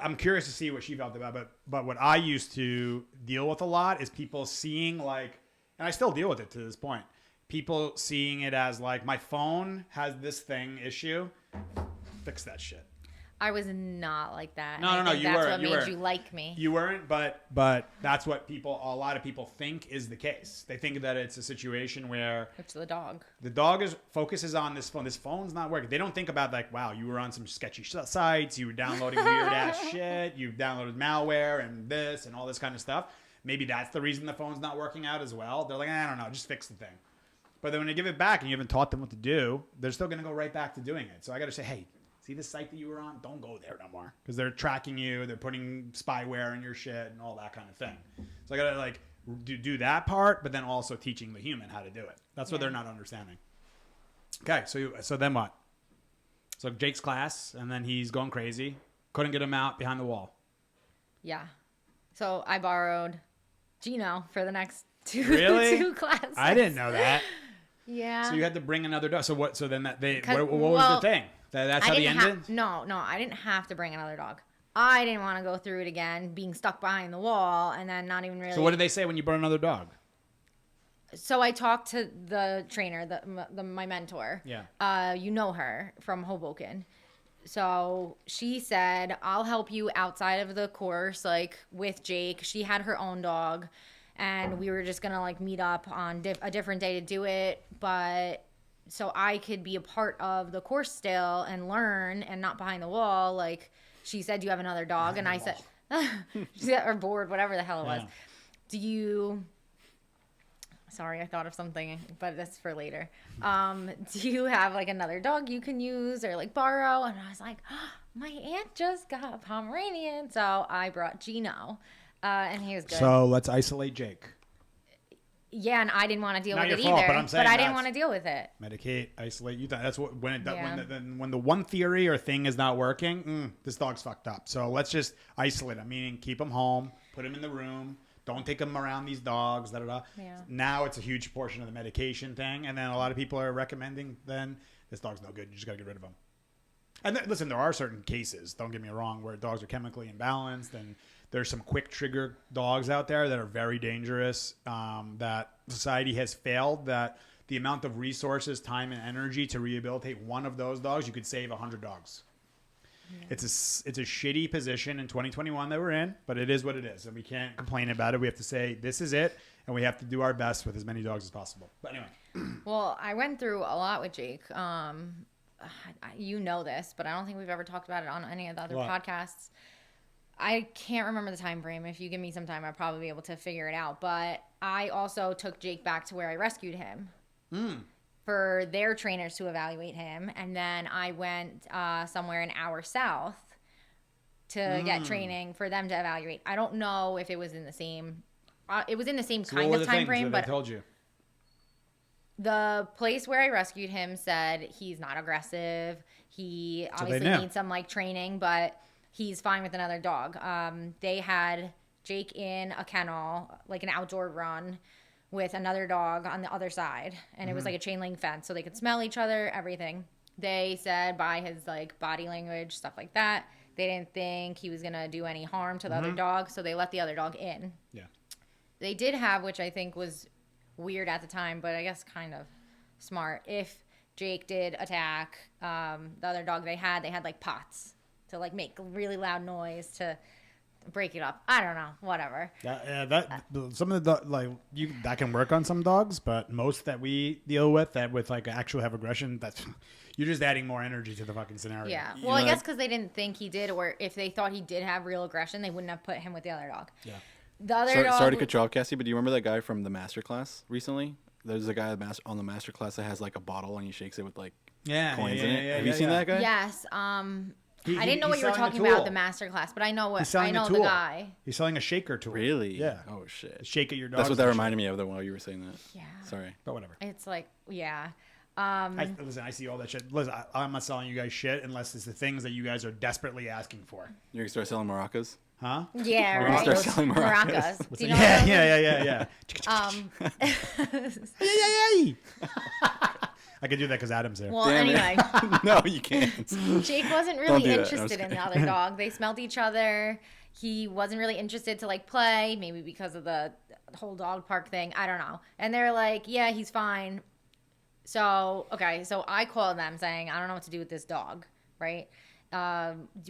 I'm curious to see what she felt about it, but what I used to deal with a lot is people seeing like, and I still deal with it to this point, people seeing it as like, my phone has this thing issue, fix that shit. I was not like that. No, and I no, think you that's were. what You made were. you like me. You weren't, but that's what a lot of people think is the case. They think that it's a situation where It's the dog. the dog focuses on this phone. This phone's not working. They don't think about like, wow, you were on some sketchy sites. You were downloading weird ass shit. You downloaded malware and this and all this kind of stuff. Maybe that's the reason the phone's not working out as well. They're like, I don't know, just fix the thing. But then when you give it back and you haven't taught them what to do, they're still going to go right back to doing it. So I got to say, hey, see this site that you were on? Don't go there no more. Because they're tracking you. They're putting spyware in your shit and all that kind of thing. So I got to like do that part, but then also teaching the human how to do it. That's what they're not understanding. Okay, so then what? So Jake's class, and then he's going crazy. Couldn't get him out behind the wall. Yeah. So I borrowed Gino for the next two Really? two classes. I didn't know that. Yeah. So you had to bring another dog. So what? So then that they. 'Cause- What was well, the thing? That's how they ended. No, I didn't have to bring another dog. I didn't want to go through it again, being stuck behind the wall and then not even really. So what did they say when you brought another dog? So I talked to the trainer, my mentor. Yeah. You know her from Hoboken. So she said, I'll help you outside of the course, like with Jake. She had her own dog, and we were just going to like meet up on a different day to do it. But so I could be a part of the course still and learn and not behind the wall. Like she said, do you have another dog? And I said, she said, or bored, whatever the hell it was. Yeah. Do you... Sorry, I thought of something, but that's for later. Do you have like another dog you can use or like borrow? And I was like, oh, my aunt just got a Pomeranian. So I brought Gino, and he was good. So let's isolate Jake. Yeah, and I didn't want to deal Not with it your fault, either. but I'm saying I didn't that's- want to deal with it. Medicate, isolate. You. That's what when it Yeah. when the one theory or thing is not working. This dog's fucked up. So let's just isolate him. Meaning keep him home, put him in the room. Don't take him around these dogs. Da, da, da. Yeah. Now it's a huge portion of the medication thing, and then a lot of people are recommending then this dog's no good. You just got to get rid of him. And listen, there are certain cases. Don't get me wrong, where dogs are chemically imbalanced, and there's some quick trigger dogs out there that are very dangerous. That society has failed. That the amount of resources, time, and energy to rehabilitate one of those dogs, you could save 100 dogs. Yeah. It's a shitty position in 2021 that we're in, but it is what it is, and we can't complain about it. We have to say this is it, and we have to do our best with as many dogs as possible. But anyway, Well, I went through a lot with Jake. You know this, but I don't think we've ever talked about it on any of the other podcasts. I can't remember the time frame. If you give me some time, I'll probably be able to figure it out. But I also took Jake back to where I rescued him. For their trainers to evaluate him, and then I went somewhere an hour south to get training for them to evaluate. I don't know if it was in the same. It was in the same kind of time frame, but I told you. The place where I rescued him said he's not aggressive. He obviously needs some like training, but he's fine with another dog. They had Jake in a kennel, like an outdoor run, with another dog on the other side, and it was like a chain link fence, so they could smell each other, everything. They said by his like body language, stuff like that, they didn't think he was gonna do any harm to the other dog, so they let the other dog in. Yeah. They did have, which I think was weird at the time, but I guess kind of smart. If Jake did attack the other dog they had like pots to like make really loud noise to break it up. I don't know, whatever. Some of the that can work on some dogs, but most that we deal with that with like actual have aggression, that's you're just adding more energy to the fucking scenario. Yeah. Well, I guess because they didn't think he did, or if they thought he did have real aggression, they wouldn't have put him with the other dog. Yeah. The other dog. Sorry to cut you off, Cassie, but do you remember that guy from the master class recently? There's a guy on the master class that has like a bottle and he shakes it with like coins in it. Have you seen that guy? Yes. I didn't know what you were talking about, the master class, but I know the guy. He's selling a shaker tool. Really? Yeah. Oh shit. Shake at your dog. That's what that reminded me of though while you were saying that. Yeah. Sorry. But whatever. It's like, yeah. Listen, I see all that shit. Listen, I'm not selling you guys shit unless it's the things that you guys are desperately asking for. You're gonna start selling maracas? Huh? Yeah, We're right. gonna start selling maracas. Do you know Yeah. Um, I could do that because Adam's there. well, Damn it. anyway, No, you can't. Jake wasn't Don't really do that. I was interested in the other dog. They smelled each other. He wasn't really interested to like play, maybe because of the whole dog park thing. I don't know. And they're like, yeah, he's fine. So, okay. So I called them saying, I don't know what to do with this dog, right?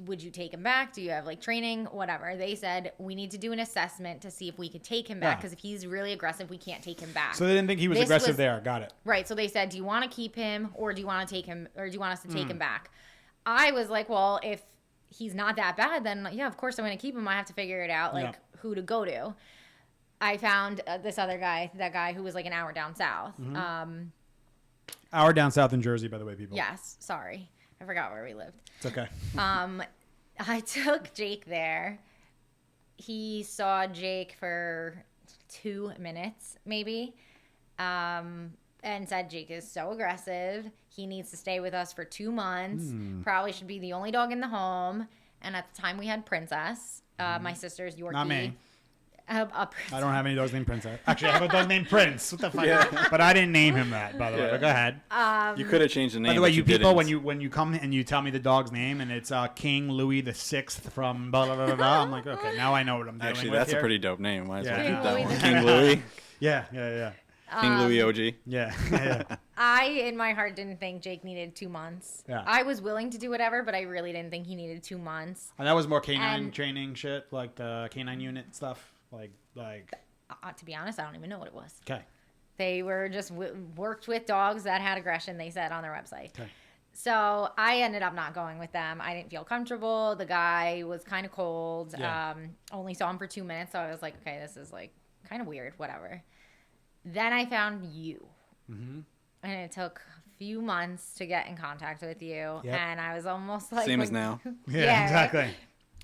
Would you take him back? Do you have like training? Whatever. They said, we need to do an assessment to see if we could take him back. Because if he's really aggressive, we can't take him back. So they didn't think he was aggressive there. Got it. Right. So they said, do you want to keep him or do you want to take him or do you want us to take him back? I was like, well, if he's not that bad, then yeah, of course I'm going to keep him. I have to figure it out, like who to go to. I found this other guy, that guy who was like an hour down south. Hour down south in Jersey, by the way, people. Yes. Sorry. I forgot where we lived. It's okay. I took Jake there. He saw Jake for 2 minutes, maybe, and said Jake is so aggressive. He needs to stay with us for 2 months. Probably should be the only dog in the home. And at the time, we had Princess, my sister's Yorkie. Not me. A I don't have any dogs named Prince. Actually, I have a dog named Prince. What the fuck? But I didn't name him that, by the way. But go ahead. You could have changed the name. By the way, but you people, didn't. when you come and you tell me the dog's name and it's King Louis the Sixth from blah blah blah blah, blah, I'm like, okay, now I know what I'm doing. Actually, with that's here. a pretty dope name. Might as well Yeah. keep that King one. Louis King Louis. Yeah. King Louis OG. Yeah. I, in my heart, didn't think Jake needed 2 months. Yeah. I was willing to do whatever, but I really didn't think he needed 2 months. And that was more canine And- training shit, like the canine unit stuff, like. To be honest, I don't even know what it was. Okay. They were just worked with dogs that had aggression, they said on their website. Okay. So I ended up not going with them. I didn't feel comfortable. The guy was kind of cold. Yeah. Only saw him for 2 minutes. So I was like, okay, this is like kind of weird, whatever. Then I found you. Mm-hmm. And it took a few months to get in contact with you. Yep. And I was almost like... Same as now. Yeah, right? exactly.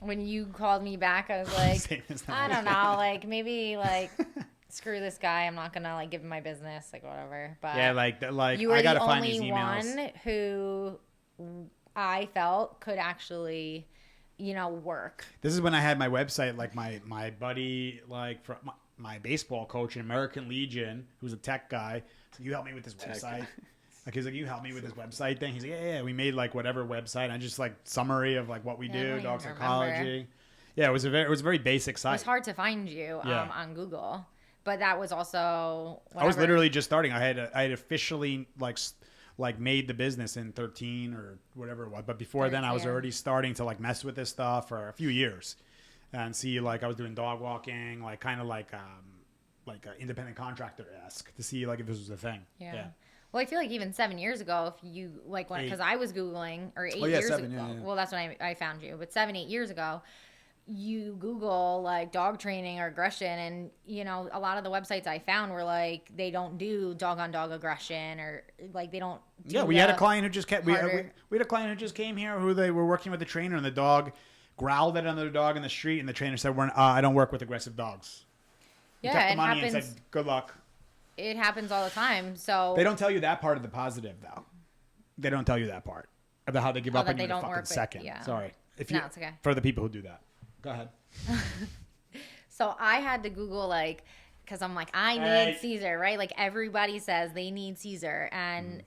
When you called me back, I was like, Same as now. I don't know, like maybe like screw this guy. I'm not gonna like give him my business, like whatever. But Yeah, like you were I gotta the find these only emails. one who I felt could actually, work. This is when I had my website, like my buddy, like from my baseball coach in American Legion, who's a tech guy. So you help me with this website. Like he's like, you help me with this website thing. He's like, yeah. We made like whatever website. I just like summary of like what we Yeah, I do, don't dog even psychology. remember. Yeah, it was a very basic It site. was hard to find you Yeah. on Google, but that was also I was whatever. literally just starting. I had officially like made the business in 13 or whatever it was. But before then, I was 13. already starting to like mess with this stuff for a few years, and see like I was doing dog walking, like kind of like an independent contractor esque to see like if this was a thing. Yeah. Well, I feel like even 7 years ago, if you like when because I was Googling or 8 Oh, yeah, years 7, ago. yeah. Well, that's when I found you. But 7, 8 years ago, you Google like dog training or aggression, and a lot of the websites I found were like they don't do dog on dog aggression or like they don't. Do Yeah, we had a the client who just came. We harder- had a client who just came here who they were working with the trainer, and the dog growled at another dog in the street, and the trainer said, "I don't work with aggressive dogs." He Yeah, kept the it money happens. and said, "Good luck." It happens all the time. So They don't tell you that part of the positive, though. They don't tell you that part about how they give up that on you they in a don't fucking work with- second. yeah. Sorry, No, it's okay. For the people who do that, go ahead. So I had to Google like, because I'm like, I need Hey. Caesar, right? Like everybody says they need Caesar. And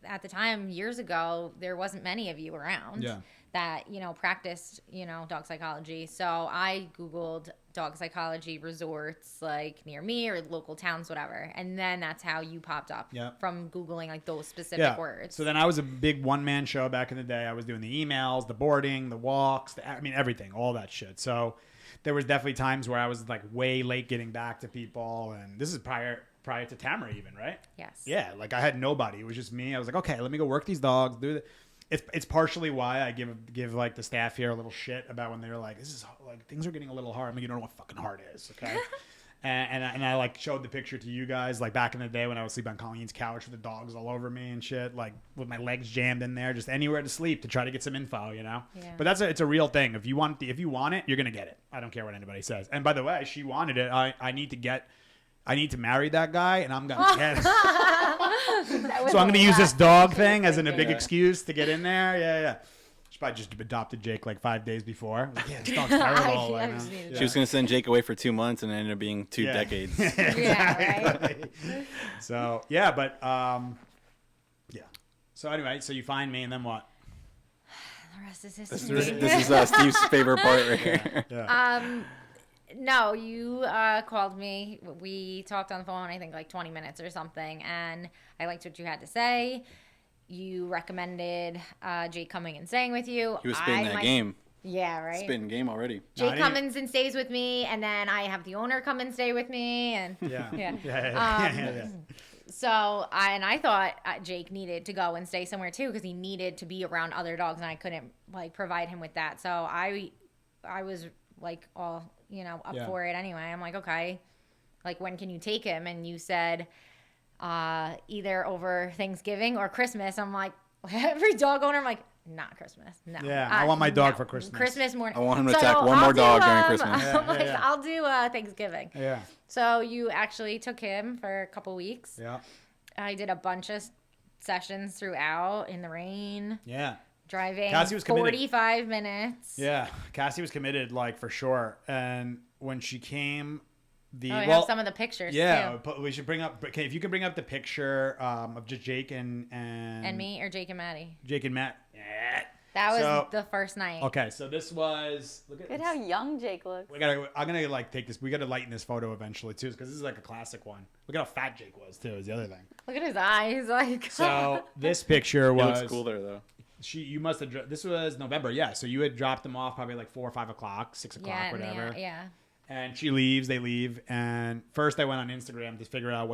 at the time, years ago, there wasn't many of you around Yeah. that, practiced, dog psychology. So I Googled dog psychology resorts like near me or local towns, whatever. And then that's how you popped up Yeah. from Googling like those specific words. So then I was a big one-man show back in the day. I was doing the emails, the boarding, the walks, everything, all that shit. So there was definitely times where I was like way late getting back to people, and this is prior to Tamara even, right? Yes. Yeah, like I had nobody. It was just me. I was like, okay, let me go work these dogs, do it. It's partially why I give like the staff here a little shit about when they're like, this is like things are getting a little hard. I'm like, you don't know what fucking hard is, okay? and I like showed the picture to you guys like back in the day when I would sleep on Colleen's couch with the dogs all over me and shit, like with my legs jammed in there, just anywhere to sleep to try to get some info, Yeah. But it's a real thing. If you want it, you're gonna get it. I don't care what anybody says. And by the way, she wanted it. I need to marry that guy, and I'm gonna get it. So I'm going to use this dog thing as a big excuse to get in there. Yeah. She probably just adopted Jake like 5 days before. Like, yeah, this dog's terrible. I like, just you know. needed She was going to send Jake away for 2 months, and it ended up being 2 Yeah. decades. Yeah, right? So, yeah, but, yeah. So anyway, so you find me, and then what? The rest is This history. is Steve's favorite part right here. Yeah. No, you called me. We talked on the phone, I think like 20 minutes or something, and I liked what you had to say. You recommended Jake coming and staying with you. He was spitting that game. Yeah, right? Spitting game already. Jake I comes and stays with me, and then I have the owner come and stay with me. And Yeah. Yeah. Yeah. So I thought Jake needed to go and stay somewhere too because he needed to be around other dogs, and I couldn't like provide him with that. So I was like all up Yeah. for it anyway. I'm like, okay, like when can you take him? And you said either over Thanksgiving or Christmas. I'm like, every dog owner, I'm like, not Christmas. No. Yeah, I want my dog for Christmas. Christmas morning. I want him to attack one more dog during Christmas. I'm like, Yeah. I'll do Thanksgiving. Yeah. So you actually took him for a couple weeks. Yeah. I did a bunch of sessions throughout in the rain, Yeah. driving Cassie was committed. 45 minutes. Yeah, Cassie was committed, like for sure, and when she came. I have some of the pictures too. We should bring up. Okay, if you can bring up the picture of just Jake and me or Jake and Maddie. Jake and Matt. Yeah. That was the first night. Okay, so this was. Look at how young Jake looks. I'm gonna like take this. We gotta lighten this photo eventually too, because this is like a classic one. Look at how fat Jake was too. Is the other thing. Look at his eyes, like. So this picture was. He looks cool there though. You must have. This was November, yeah. So you had dropped them off probably like 4 or 5 o'clock, 6 o'clock, whatever. Yeah. And she leaves. They leave. And first, I went on Instagram to figure out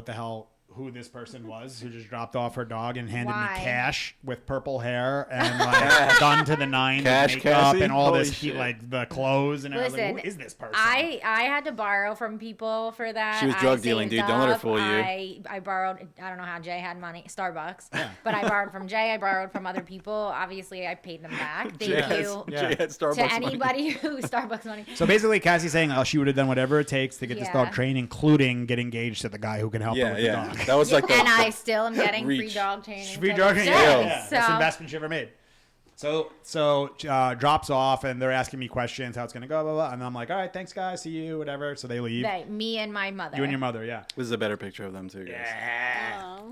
who this person was who just dropped off her dog and handed me cash with purple hair and like done to the nines, cash, makeup Cassie? and all Holy this, shit. like the clothes. And I was Listen, like, who is this person? I had to borrow from people for that. She was drug I dealing, saved dude. Don't let her up. fool you. I borrowed. I don't know how Jay had money. Starbucks. But I borrowed from Jay. I borrowed from other people. Obviously, I paid them back. Thank you Yeah. Jay had Starbucks to money. anybody who Starbucks money. So basically, Cassie's saying she would have done whatever it takes to get this Yeah. dog trained, including get engaged to the guy who can help her Yeah, with yeah. the dog. That was like the. And I still am getting free reach. dog training. Free to dog this training, day. yeah. That's So- the investment she ever made. So drops off, and they're asking me questions, how it's going to go, blah, blah. And I'm like, all right, thanks, guys. See you, whatever. So they leave. Me and my mother. You and your mother, yeah. This is a better picture of them too, guys.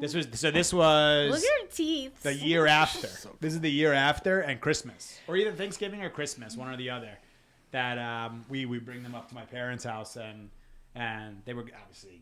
This was Look at her teeth. the year after. This is the year after and Christmas, or either Thanksgiving or Christmas, one or the other. That we bring them up to my parents' house, and they were obviously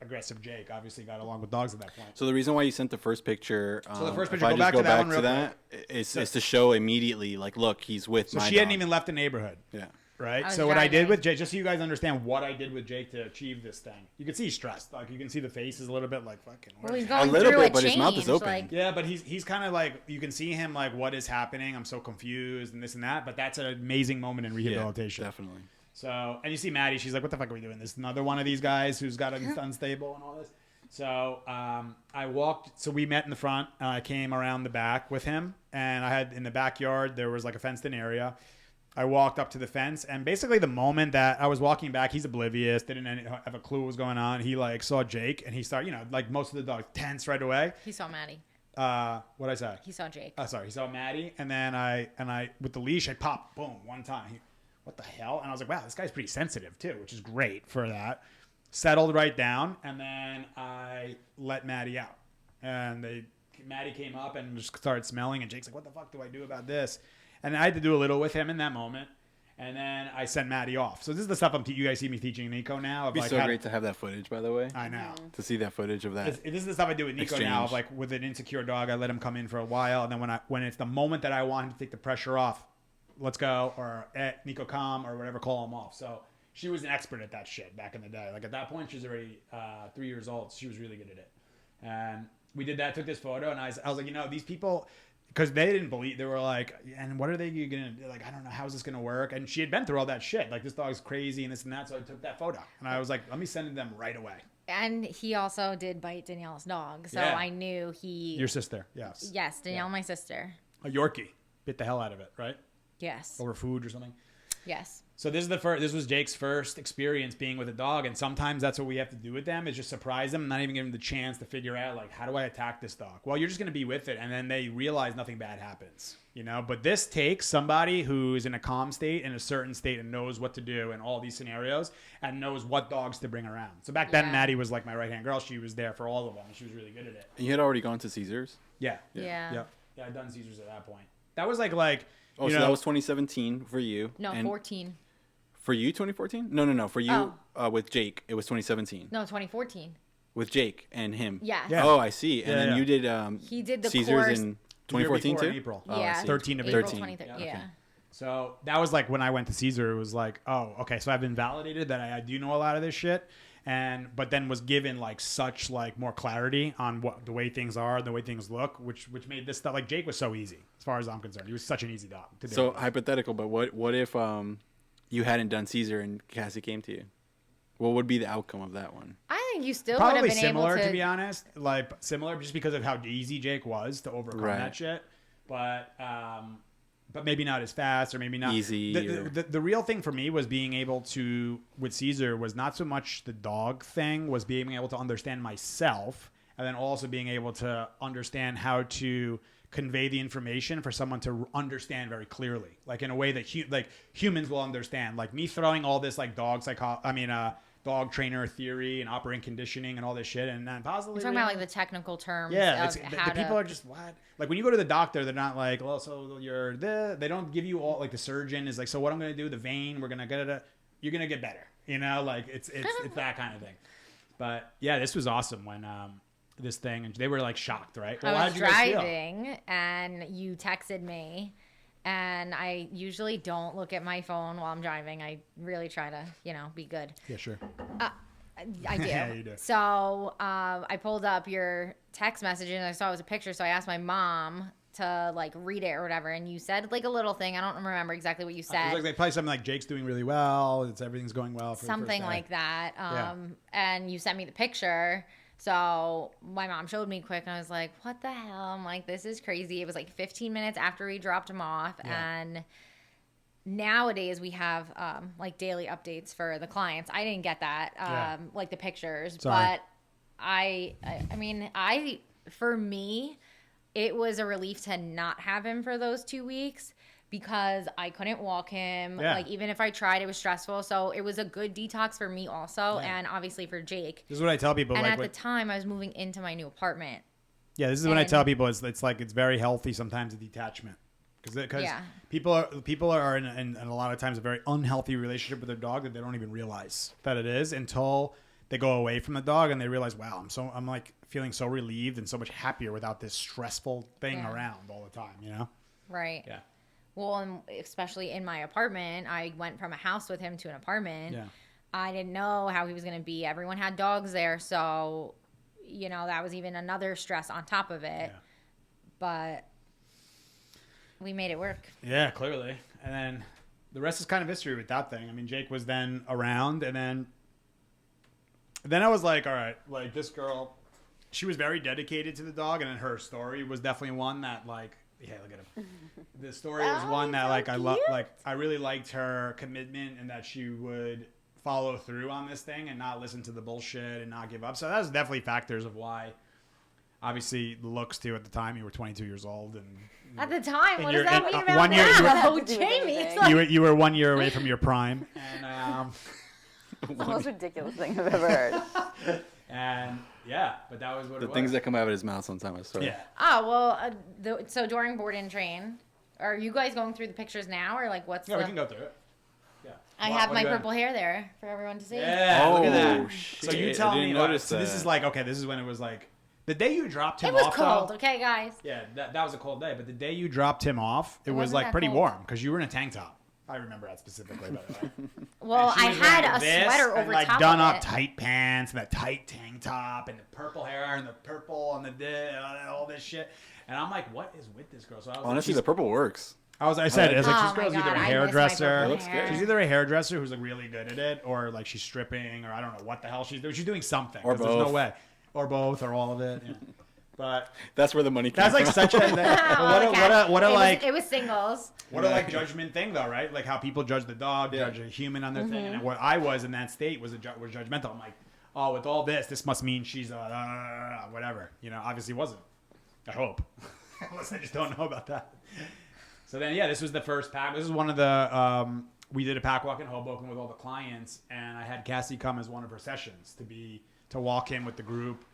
aggressive. Jake obviously got along with dogs at that point. So the reason why you sent the first picture, So the first if picture, I go just back go to that back one to real that, is to show immediately, like, look, he's with So my she hadn't dog. even left the neighborhood. Yeah. Right. was So what I did driving. with Jake, just so you guys understand what I did with Jake to achieve this thing, you can see he's stressed. Like you can see the face is a little bit like fucking. Well, he's What? going A little through bit, a but his mouth is change, open. like- Yeah, but he's kind of like you can see him like what is happening. I'm so confused and this and that. But that's an amazing moment in Yeah, rehabilitation. definitely. So and you see Maddie, she's like, "What the fuck are we doing? This is another one of these guys who's got unstable and all this." So I walked. So we met in the front. I came around the back with him, and I had in the backyard there was like a fenced-in area. I walked up to the fence, and basically the moment that I was walking back, he's oblivious, didn't have a clue what was going on. He like saw Jake, and he started, like most of the dogs, tense right away. He saw Maddie. What'd I say? He saw Jake. Oh, sorry. He saw Maddie, and then I with the leash, I popped, boom, one time. What the hell? And I was like, wow, this guy's pretty sensitive too, which is great for that. Settled right down, and then I let Maddie out, and Maddie came up and just started smelling, and Jake's like, what the fuck do I do about this? And I had to do a little with him in that moment, and then I sent Maddie off. So this is the stuff you guys see me teaching Nico now. Of It'd be like so how great to have that footage, by the way. I know. To see that footage of that. This is the stuff I do with Nico now. Of Exchange. like with an insecure dog, I let him come in for a while, and then when it's the moment that I want him to take the pressure off, let's go, or Nico calm, or whatever, call him off. So she was an expert at that shit back in the day. Like at that point, she was already 3 years old. She was really good at it. And we did that, took this photo, and I was like, these people, because they didn't believe, they were like, and what are they gonna do? Like, I don't know, how's this gonna work? And she had been through all that shit. Like, this dog's crazy and this and that. So I took that photo, and I was like, let me send it to them right away. And he also did bite Danielle's dog, so Yeah. I knew he. Your sister, yes. Yes, Danielle, my sister. A Yorkie. Bit the hell out of it, right? Yes. Over food or something. Yes. So this was Jake's first experience being with a dog, and sometimes that's what we have to do with them is just surprise them, not even give them the chance to figure out like, how do I attack this dog? Well, you're just gonna be with it, and then they realize nothing bad happens, But this takes somebody who's in a calm state, in a certain state, and knows what to do in all these scenarios, and knows what dogs to bring around. So back then, Yeah. Maddie was like my right hand girl. She was there for all of them, and she was really good at it. And you had already gone to Caesars? Yeah. Yeah. Yep. Yeah, I'd done Caesars at that point. That was like Oh, so that was 2017 for you. No, and 14. For you, 2014? No. For you, Oh. with Jake, it was 2017. No, 2014. With Jake and him. Yes. Yeah. Oh, I see. And Yeah, then yeah. you did He did the Caesars course. in The year 2014 before too? in April. Oh, I Yeah. see. 13 of April 13. 23rd. Yeah. So that was like when I went to Caesar, it was like, oh, okay, so I've been validated that I do know a lot of this shit, but then was given like such like more clarity on what the way things are, the way things look, which made this stuff like Jake was so easy as far as I'm concerned. He was such an easy dog to do. So hypothetical, but what if you hadn't done Caesar and Cassie came to you? What would be the outcome of that one? I think you still would have Probably been similar, able to be honest, like similar just because of how easy Jake was to overcome Right. that shit, but maybe not as fast or maybe not Easy or- The real thing for me was being able to with Caesar was not so much the dog thing, was being able to understand myself, and then also being able to understand how to convey the information for someone to understand very clearly, like in a way that humans will understand. Like me throwing all this like dog trainer theory and operant conditioning and all this shit, and then possibly You're talking about like the technical terms. yeah, of the people are just what? Like when you go to the doctor, they're not like, well, so they don't give you all like the surgeon is like, so what I'm gonna do, the vein, we're gonna get it, you're gonna get better, like it's that kind of thing. But yeah, this was awesome when this thing, and they were like shocked, right? Well, I was how'd you guys feel? driving and you texted me, and I usually don't look at my phone while I'm driving. I really try to, be good. Yeah, sure. I do. Yeah, you do. So I pulled up your text message and I saw it was a picture. So I asked my mom to like read it or whatever. And you said like a little thing. I don't remember exactly what you It said. was like probably something like Jake's doing really well. Everything's going well. For Something the first day. like that. Yeah. And you sent me the picture. So my mom showed me quick and I was like, what the hell? I'm like, this is crazy. It was like 15 minutes after we dropped him off. Yeah. And nowadays we have like daily updates for the clients. I didn't get that, like the pictures, Sorry. but I mean, for me, it was a relief to not have him for those 2 weeks because I couldn't walk him. Yeah. Like even if I tried, it was stressful. So it was a good detox for me also, and obviously for Jake. This is what I tell people. And like, at the time, I was moving into my new apartment. yeah, this is what I tell people. It's like it's very healthy sometimes, the detachment. Because Yeah. people are in a lot of times a very unhealthy relationship with their dog that they don't even realize that it is until they go away from the dog and they realize, wow, I'm like feeling so relieved and so much happier without this stressful thing around all the time, Right. Yeah. Well, and especially in my apartment, I went from a house with him to an apartment. Yeah. I didn't know how he was going to be. Everyone had dogs there, so that was even another stress on top of it. Yeah. But we made it work. Yeah, clearly. And then the rest is kind of history with that thing. I mean, Jake was then around, and then I was like, all right, like this girl, she was very dedicated to the dog, and then her story was definitely one that like, yeah, look at him. The story was one that like I really liked her commitment and that she would follow through on this thing and not listen to the bullshit and not give up. So that was definitely factors of why. Obviously, the looks too. At the time, you were 22 years old, and At the time, And what you're does that in- mean about 1 year- you were- now? Had to do with Jamie, it's anything. like, you were 1 year away from your prime, and It's the most ridiculous thing I've ever heard. yeah, but that was what The it things was. that come out of his mouth sometimes, I swear. Yeah. oh, well, so during board and train, are you guys going through the pictures now, or like what's Yeah, we the... can go through it. Yeah. I What- have what my do you purple hair there for everyone to see. Yeah, Oh, look at that. shit. So you I tell didn't me. notice So this that. is like, okay, this is when it was like the day you dropped him It was off. cold, Though, okay, guys? yeah, that was a cold day. But the day you dropped him off, it was wasn't like that pretty cold. warm because you were in a tank top. I remember that specifically, by the way. Well, And she I was had wearing a this sweater and, over like top done of up it. tight pants and a tight tank top and the purple hair and the purple and all this shit. And I'm like, what is with this girl? So I was Honestly, like, the purple works. I said, it's like Oh she's my girl's either God, a I miss my hairdresser. purple It looks hair. good. She's either a hairdresser who's like really good at it, or like she's stripping, or I don't know what the hell she's doing. She's doing something. Or 'cause There's no both. way, or both, or all of it. Yeah. But That's where the money comes that's like from. such a what a It like was, it was singles. what a like judgment thing though, right? Like how people judge the dog, Yeah. judge a human on their thing, Mm-hmm. and what I was in that state was was judgmental. I'm like, oh, with all this must mean she's whatever. Obviously wasn't. I hope, unless I just don't know about that. So then, yeah, this was the first pack. This is one of the we did a pack walk in Hoboken with all the clients, and I had Cassie come as one of her sessions to walk him with the group.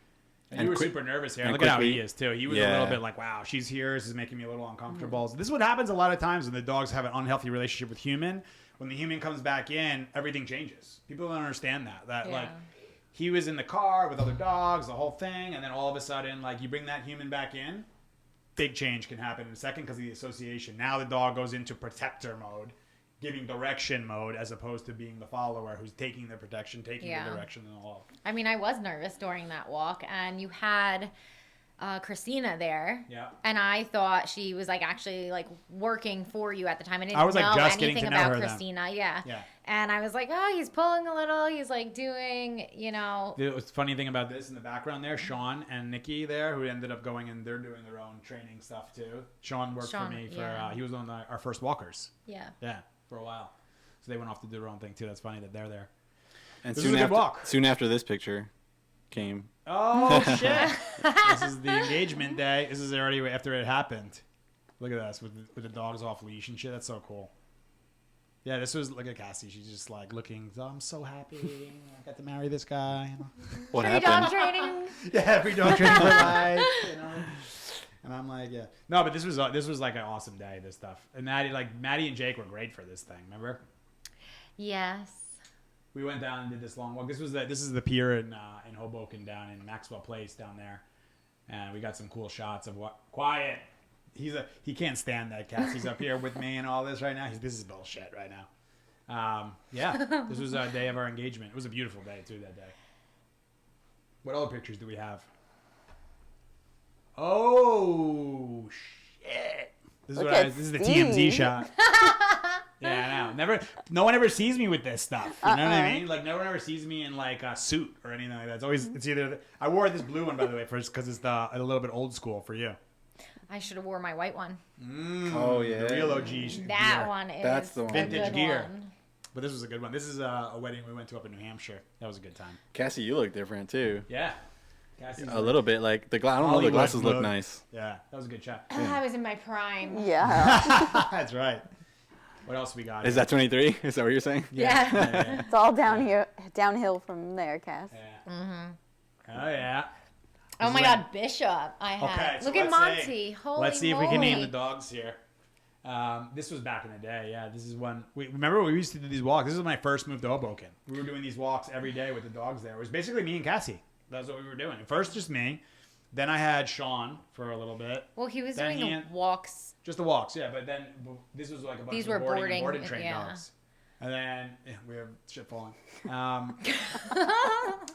And you were super nervous here. and Look at how he quickly- is too. He was a Yeah. little bit like, "Wow, she's here. This is making me a little uncomfortable." So this is what happens a lot of times when the dogs have an unhealthy relationship with human. When the human comes back in, everything changes. People don't understand that. Like he was in the car with other dogs, the whole thing, and then all of a sudden, like you bring that human back in, big change can happen in a second because of the association. Now the dog goes into protector mode, giving direction mode, as opposed to being the follower who's taking the protection, taking the direction, and all. I mean, I was nervous during that walk, and you had Christina there. Yeah. And I thought she was like actually like working for you at the time. I didn't I was, like, know just getting anything to know about her then. Christina. Yeah. Yeah. And I was like, oh, he's pulling a little. He's like doing, The funny thing about this in the background there, Sean and Nikki there, who ended up going and they're doing their own training stuff too. Sean worked for me for, yeah. he was one of our first walkers. Yeah. Yeah, for a while. So they went off to do their own thing too. That's funny that they're there. And This was a good walk. soon after this picture came Oh shit! This is the engagement day. This is already after it happened. Look at this with the dogs off leash and shit. That's so cool. Yeah, this was, look at Cassie. She's just like looking. Oh, I'm so happy. I got to marry this guy. You know? What Free happened? dog training. Yeah, free dog training for life. You know? And I'm like, yeah. No, but this was like an awesome day. This stuff. And Maddie and Jake were great for this thing. Remember? Yes. We went down and did this long walk. This is the pier in Hoboken down in Maxwell Place down there, and we got some cool shots of what. Quiet. He can't stand that Cassie's up here with me and all this right now. This is bullshit right now. Yeah, this was a day of our engagement. It was a beautiful day too that day. What other pictures do we have? Oh shit! This is the TMZ shot. Yeah, I know. No one ever sees me with this stuff. You know what I mean? Like, no one ever sees me in like a suit or anything like that. It's either. I wore this blue one by the way first because it's a little bit old school for you. I should have wore my white one. Oh yeah, the real OG. That gear. one is That's the one. Vintage gear. One. But this was a good one. This is a wedding we went to up in New Hampshire. That was a good time. Cassie, you look different too. Yeah. Cassie's A little bit like I don't know. The Hollywood glasses look look. nice. Yeah, that was a good shot. I was in my prime. Yeah. That's right. What else we got? Is that 23? Is that what you're saying? Yeah. Yeah. It's all downhill from there, Cass. Yeah. Mm-hmm. Oh yeah. Oh This my is God, Bishop! I had. Okay, so Look at let's see. Monty. Holy Let's see if we can name the moly. dogs here. This was back in the day. Yeah, this is when remember we used to do these walks. This was when I first moved to Hoboken. We were doing these walks every day with the dogs there. It was basically me and Cassie. That's what we were doing. First, just me. Then I had Sean for a little bit. Well, he was Then doing he the had- walks. Just the walks, yeah. But then this was like a bunch These of were boarding boarding, trained yeah. dogs. And then we have shit falling.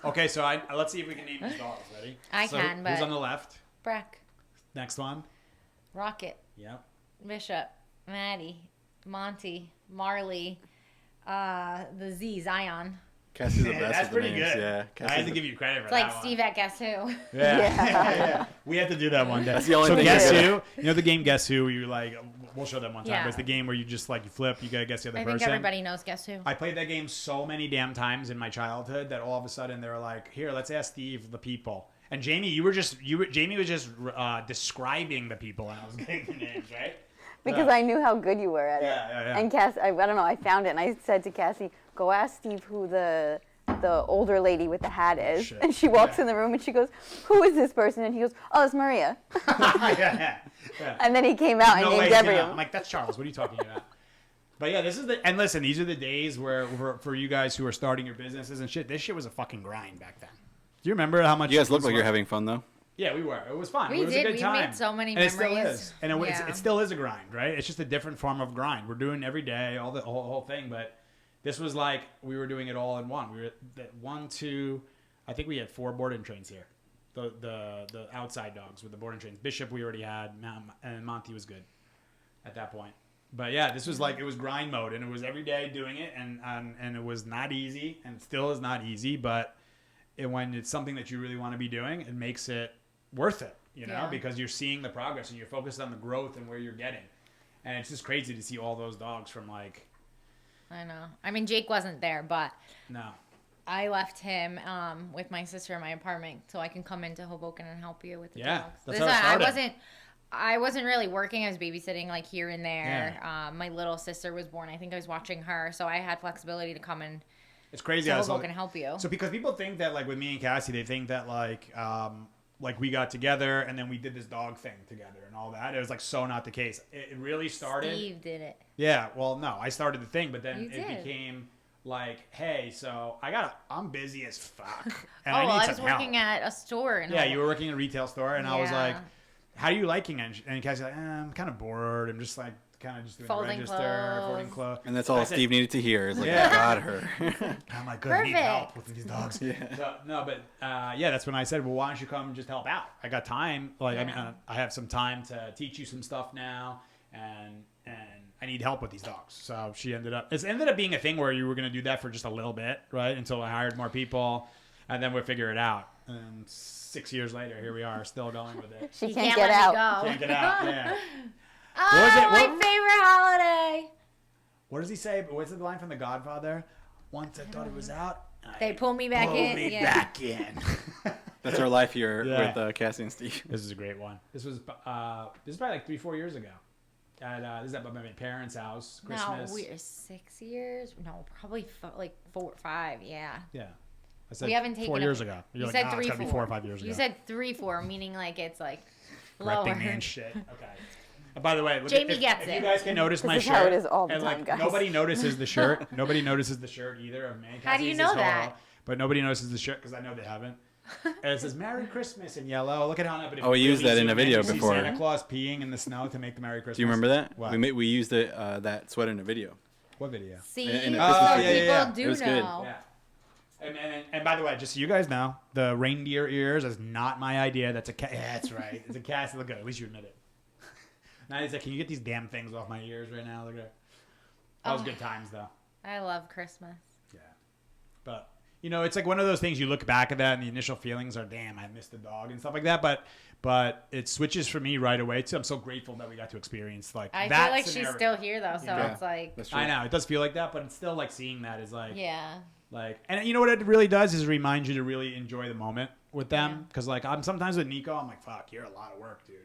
Okay, so let's see if we can name these dogs. Ready? I So can, who's but- on the left? Breck, Next one. Rocket, Yep. Bishop, Maddie, Monty, Marley, the Z, Zion. Cassie's the Yeah, best that's with the pretty names. good. Yeah, I had Cassie's to give you credit for It's that like one. Steve at Guess Who. Yeah. Yeah. Yeah. We had to do that one day. That's the only so thing Guess we did. Who? You know the game Guess Who? Where you like, we'll show that one time. Yeah. But it's the game where you just like you flip, you gotta guess the other I person. think everybody knows Guess Who. I played that game so many damn times in my childhood that all of a sudden they were like, "Here, let's ask Steve the people." And Jamie, Jamie was just describing the people, and I was getting the names right. Because I knew how good you were at it. Yeah. And Cass, I don't know, I found it and I said to Cassie, go ask Steve who the older lady with the hat is. Shit. And she walks Yeah. in the room and she goes, who is this person? And he goes, oh, it's Maria. yeah. And then he came out and No way, named you know. everyone. I'm like, that's Charles. What are you talking about? But yeah, and listen, these are the days where for you guys who are starting your businesses and shit, this shit was a fucking grind back then. Do you remember how much You guys look this like you're was? having fun though. Yeah, we were. It was fun. We It was did. a good We time. made so many and it memories. still is. And Yeah. it still is a grind, right? It's just a different form of grind. We're doing every day, all the whole thing, but this was like we were doing it all in one. We were at 1, 2, I think we had 4 boarding trains here. The outside dogs with the boarding trains. Bishop we already had, and Monty was good at that point. But yeah, this was like it was grind mode, and it was every day doing it, and it was not easy, and it still is not easy. But when it's something that you really want to be doing, it makes it worth it, you know, Yeah. because you're seeing the progress and you're focused on the growth and where you're getting. And it's just crazy to see all those dogs from like I know. I mean, Jake wasn't there, but no. I left him with my sister in my apartment so I can come into Hoboken and help you with the Yeah, dogs. that's This how it I started. wasn't really working. I was babysitting like here and there. My little sister was born. I think I was watching her, so I had flexibility to come in It's crazy to how it's Hoboken and help you. So because people think that like with me and Cassie, they think that like we got together and then we did this dog thing together and all that. It was like so not the case. It really started. Steve did it. Yeah, well, no, I started the thing, but then You it did. became like, hey, so I'm busy as fuck, and Oh, I need well, I some was help. working at a store. Yeah, you were working in a retail store, and I was Yeah. like, how are you liking it? And Cassie's like, I'm kind of bored. I'm just like kind of just doing Folding the register, clothes. folding clothes. And that's all I said- Steve needed to hear. Is like, Yeah. I got her. I'm like, good, I need Perfect. help with these dogs. So, no, but yeah, that's when I said, well, why don't you come and just help out? I got time. Like, I mean, Yeah. I have some time to teach you some stuff now, and I need help with these dogs. So she ended up being a thing where you were going to do that for just a little bit, right? Until I hired more people, and then we'll figure it out. And 6 years later, here we are, still going with it. She You can't let get me out. go. Can't get out. Yeah. Oh, What was it? my What- favorite holiday. What does he say? What's the line from The Godfather? Once I thought it was out, They pulled me back pulled in. me Yeah. back in. That's our life here Yeah. with Cassie and Steve. This is a great one. This is probably like 3-4 years ago. This is at my parents' house. Christmas. No, we're 6 years. No, probably like 4 or 5. Yeah. Yeah. I said We haven't taken 4 years ago. You're You like, said it's 3, gotta be 4 or 5 years ago. You said 3, 4, meaning like it's like correcting lower. me and shit. Okay. By the way, look Jamie if gets if it. you guys can notice my is shirt, how it is all the and time, like guys. nobody notices the shirt. Nobody notices the shirt either of me. How do you Cassie know says that? hello, but nobody notices the shirt because I know they haven't. And it says "Merry Christmas" in yellow. Look at how. But if Oh, we you used really that in zoom a video you see before. Santa Claus peeing in the snow to make the Merry Christmas. Do you remember that? What? We used that sweater in a video. What video? See, In a so Christmas people video. Yeah. do It was good. know. Yeah. And by the way, just so you guys know, the reindeer ears is not my idea. That's yeah, that's right. It's a Cassie. Look good. At least you admit it. Now he's like, can you get these damn things off my ears right now? Look at it. That was good times though. I love Christmas. Yeah. But you know, it's like one of those things you look back at that and the initial feelings are, damn, I missed the dog and stuff like that. But it switches for me right away too. I'm so grateful that we got to experience like I that feel like scenario. she's still here though, so Yeah. it's like That's true. I know it does feel like that, but it's still like seeing that is like yeah. like, and you know what it really does is remind you to really enjoy the moment with them. Yeah. Because like I'm sometimes with Nico, I'm like, fuck, you're a lot of work, dude.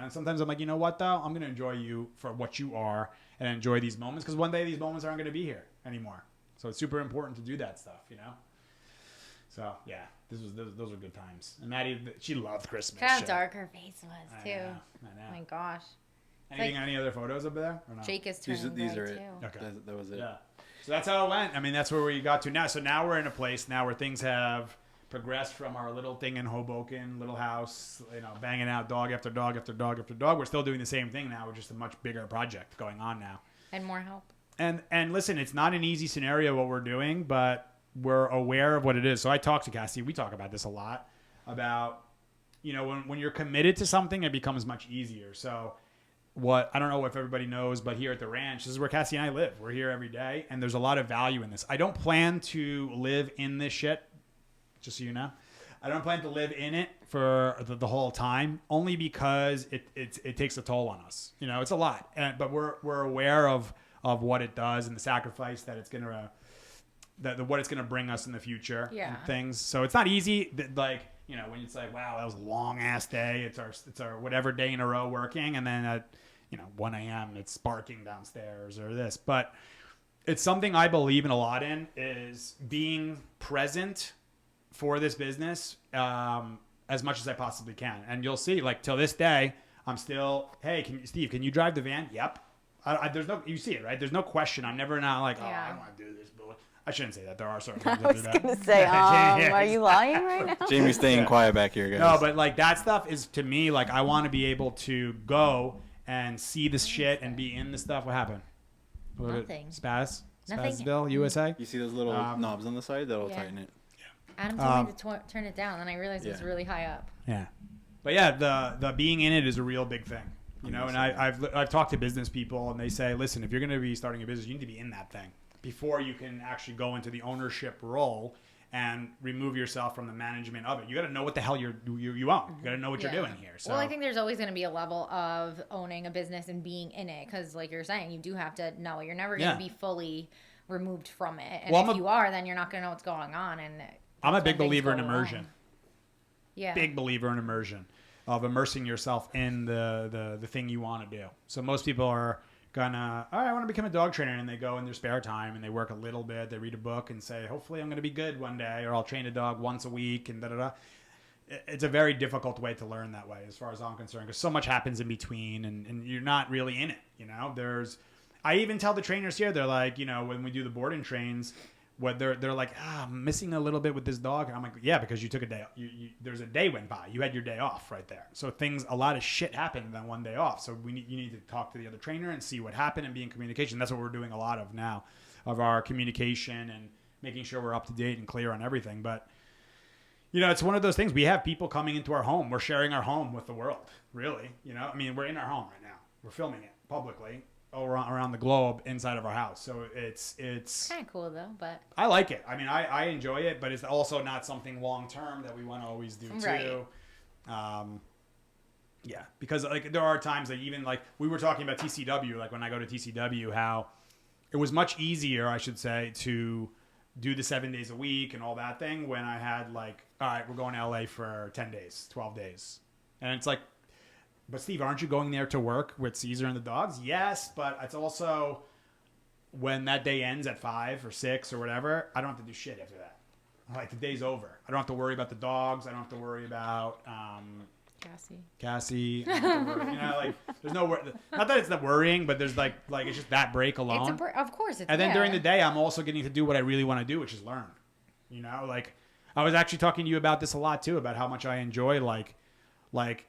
And sometimes I'm like, you know what though, I'm gonna enjoy you for what you are and enjoy these moments because one day these moments aren't gonna be here anymore. So it's super important to do that stuff, you know. So yeah, those are good times. And Maddie, she loved Christmas. Look how shit. dark her face was too. I know. Oh my gosh. Anything? Any other photos over there? Or no? Jake is These, turning these red are it. too. Okay. That was it. Yeah. So that's how it went. I mean, that's where we got to now. So now we're in a place now where things have progressed from our little thing in Hoboken, little house, you know, banging out dog after dog after dog after dog. We're still doing the same thing now. We're just a much bigger project going on now. And more help. And listen, it's not an easy scenario what we're doing, but we're aware of what it is. So I talk to Cassie. We talk about this a lot about, you know, when you're committed to something, it becomes much easier. So what I don't know if everybody knows, but here at the ranch, this is where Cassie and I live. We're here every day, and there's a lot of value in this. I don't plan to live in this shit, just so you know. I don't plan to live in it for the whole time, only because it takes a toll on us. You know, it's a lot, but we're aware of what it does and the sacrifice that it's gonna what it's gonna bring us in the future. Yeah. And things. So it's not easy. Like, you know, when it's like, wow, that was a long ass day. It's our whatever day in a row working, and then at 1 a.m. it's barking downstairs or this. But it's something I believe in a lot in, is being present for this business as much as I possibly can. And you'll see, like, till this day, I'm still, hey, Steve, can you drive the van? Yep. There's no, you see it, right? There's no question. I'm never not like, oh, Yeah. I don't want to do this. But I shouldn't say that. There are certain I things that do was that. gonna say, Yeah. are you lying right now? Jamie's staying quiet back here, guys. No, but like that stuff is, to me, like, I want to be able to go and see this shit and be in the stuff. What happened? Nothing. Nothing. Spazville, USA. You see those little knobs on the side? That'll Yeah. tighten it. Adam told me to turn it down, and I realized it was Yeah. really high up. Yeah, but yeah, the being in it is a real big thing, you know. And I've talked to business people, and they say, listen, if you're going to be starting a business, you need to be in that thing before you can actually go into the ownership role and remove yourself from the management of it. You got to know what the hell you own. You got to know what you're Yeah. doing here. So Well, I think there's always going to be a level of owning a business and being in it, because, like you're saying, you do have to know. You're never going to Yeah. be fully removed from it, and Well, if you are, then you're not going to know what's going on. And I'm a that's big when things believer in go immersion. wrong. Yeah. Big believer in immersion, of immersing yourself in the thing you want to do. So most people are gonna, all right, I want to become a dog trainer, and they go in their spare time and they work a little bit, they read a book and say, hopefully I'm going to be good one day, or I'll train a dog once a week, and da-da-da. It's a very difficult way to learn that way, as far as I'm concerned, because so much happens in between, and you're not really in it, you know. I even tell the trainers here, they're like, you know, when we do the board and trains, what they're like, I'm missing a little bit with this dog. I'm like, yeah, because you took a day. There's a day went by. You had your day off right there. So a lot of shit happened in that one day off. So you need to talk to the other trainer and see what happened and be in communication. That's what we're doing a lot of now, of our communication and making sure we're up to date and clear on everything. But you know, it's one of those things. We have people coming into our home. We're sharing our home with the world, really. You know, I mean, we're in our home right now. We're filming it publicly around the globe inside of our house. So it's Kind of cool though, but I like it. I mean, I enjoy it, but it's also not something long term that we want to always do Right. too. Yeah, because like there are times that even like we were talking about TCW, like when I go to TCW, how it was much easier, I should say, to do the 7 days a week and all that thing when I had like, all right, we're going to LA for 10 days, 12 days. And it's like, but Steve, aren't you going there to work with Caesar and the dogs? Yes, but it's also when that day ends at 5 or 6 or whatever, I don't have to do shit after that. Like the day's over. I don't have to worry about the dogs. I don't have to worry about Cassie. I don't have to worry, you know, like there's no not that it's not worrying, but there's like it's just that break alone. Of course, it's and then during the day, I'm also getting to do what I really want to do, which is learn. You know, like I was actually talking to you about this a lot too, about how much I enjoy like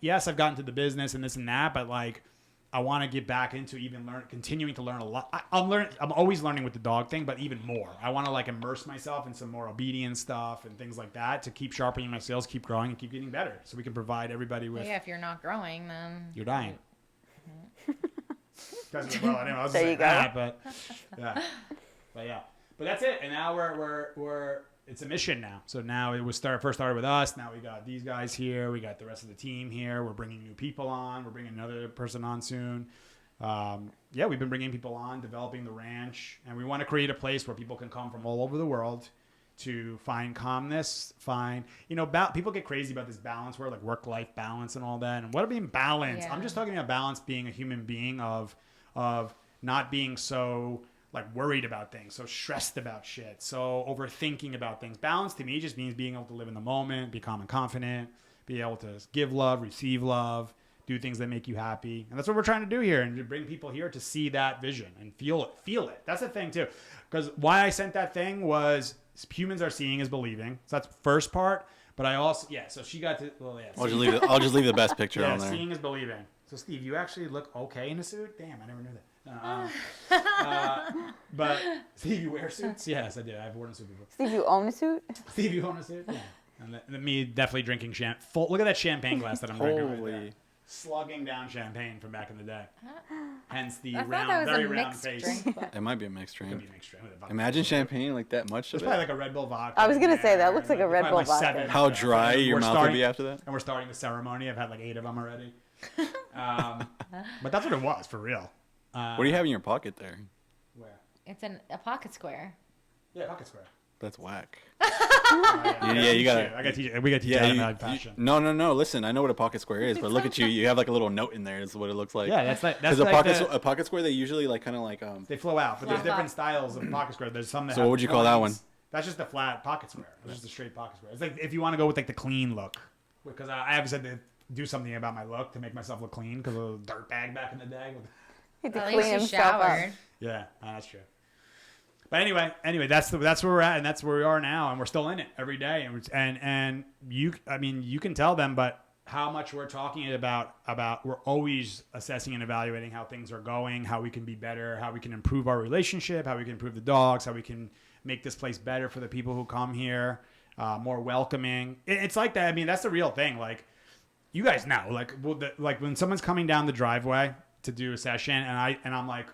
yes, I've gotten to the business and this and that, but like I want to get back into continuing to learn a lot. I'm always learning with the dog thing, but even more. I want to like immerse myself in some more obedience stuff and things like that to keep sharpening my skills, keep growing, and keep getting better, so we can provide everybody with. Yeah, if you're not growing, then you're dying. Well, anyway, I was there you go. That, but that's it. And now we're it's a mission now. So now it was first started with us. Now we got these guys here. We got the rest of the team here. We're bringing new people on. We're bringing another person on soon. We've been bringing people on, developing the ranch, and we want to create a place where people can come from all over the world to find calmness, people get crazy about this balance word, like work-life balance and all that. And what I mean balance, Yeah. I'm just talking about balance being a human being of not being so like worried about things, so stressed about shit, so overthinking about things. Balance to me just means being able to live in the moment, be calm and confident, be able to give love, receive love, do things that make you happy. And that's what we're trying to do here, and to bring people here to see that vision and feel it. That's the thing too. Because why I sent that thing was humans are seeing is believing. So that's the first part. But I also, so she got to, I'll just leave the best picture on there. Seeing is believing. So Steve, you actually look okay in a suit? Damn, I never knew that. But Steve, you wear suits? Yes, I do. I've worn a suit before. Steve, you own a suit? Steve, you own a suit? Yeah. And then me definitely drinking champagne. Look at that champagne glass that I'm drinking right there. Slugging down champagne from back in the day. Hence the very round face. Drink, it might be a mixed drink. Could be a mixed drink. Imagine champagne like that much of It's probably like a Red Bull vodka. I was going to say, that looks like a Red Bull like vodka. How dry your mouth would be after that. And we're starting the ceremony. I've had like 8 of them already. But that's what it was, for real. What do you have in your pocket there? Where? It's a pocket square. Yeah, pocket square. That's whack. You gotta. I gotta teach you. We gotta teach you how to fashion. No. Listen, I know what a pocket square is, but look at you. You have like a little note in there. Is what it looks like. Yeah, that's like a pocket square. They usually like kind of like They flow out, but there's different styles of pocket square. There's some that. So what would you call that one? That's just a flat pocket square. It's just a straight pocket square. It's like if you want to go with like the clean look, because I have said to do something about my look to make myself look clean because of a dirt bag back in the day. He had to At clean least you himself up. showered. Yeah, that's true. But anyway, that's where we're at, and that's where we are now, and we're still in it every day. And you can tell them, but how much we're talking about we're always assessing and evaluating how things are going, how we can be better, how we can improve our relationship, how we can improve the dogs, how we can make this place better for the people who come here, more welcoming. It's like that. I mean, that's the real thing. Like you guys know, like when someone's coming down the driveway to do a session, and I'm like.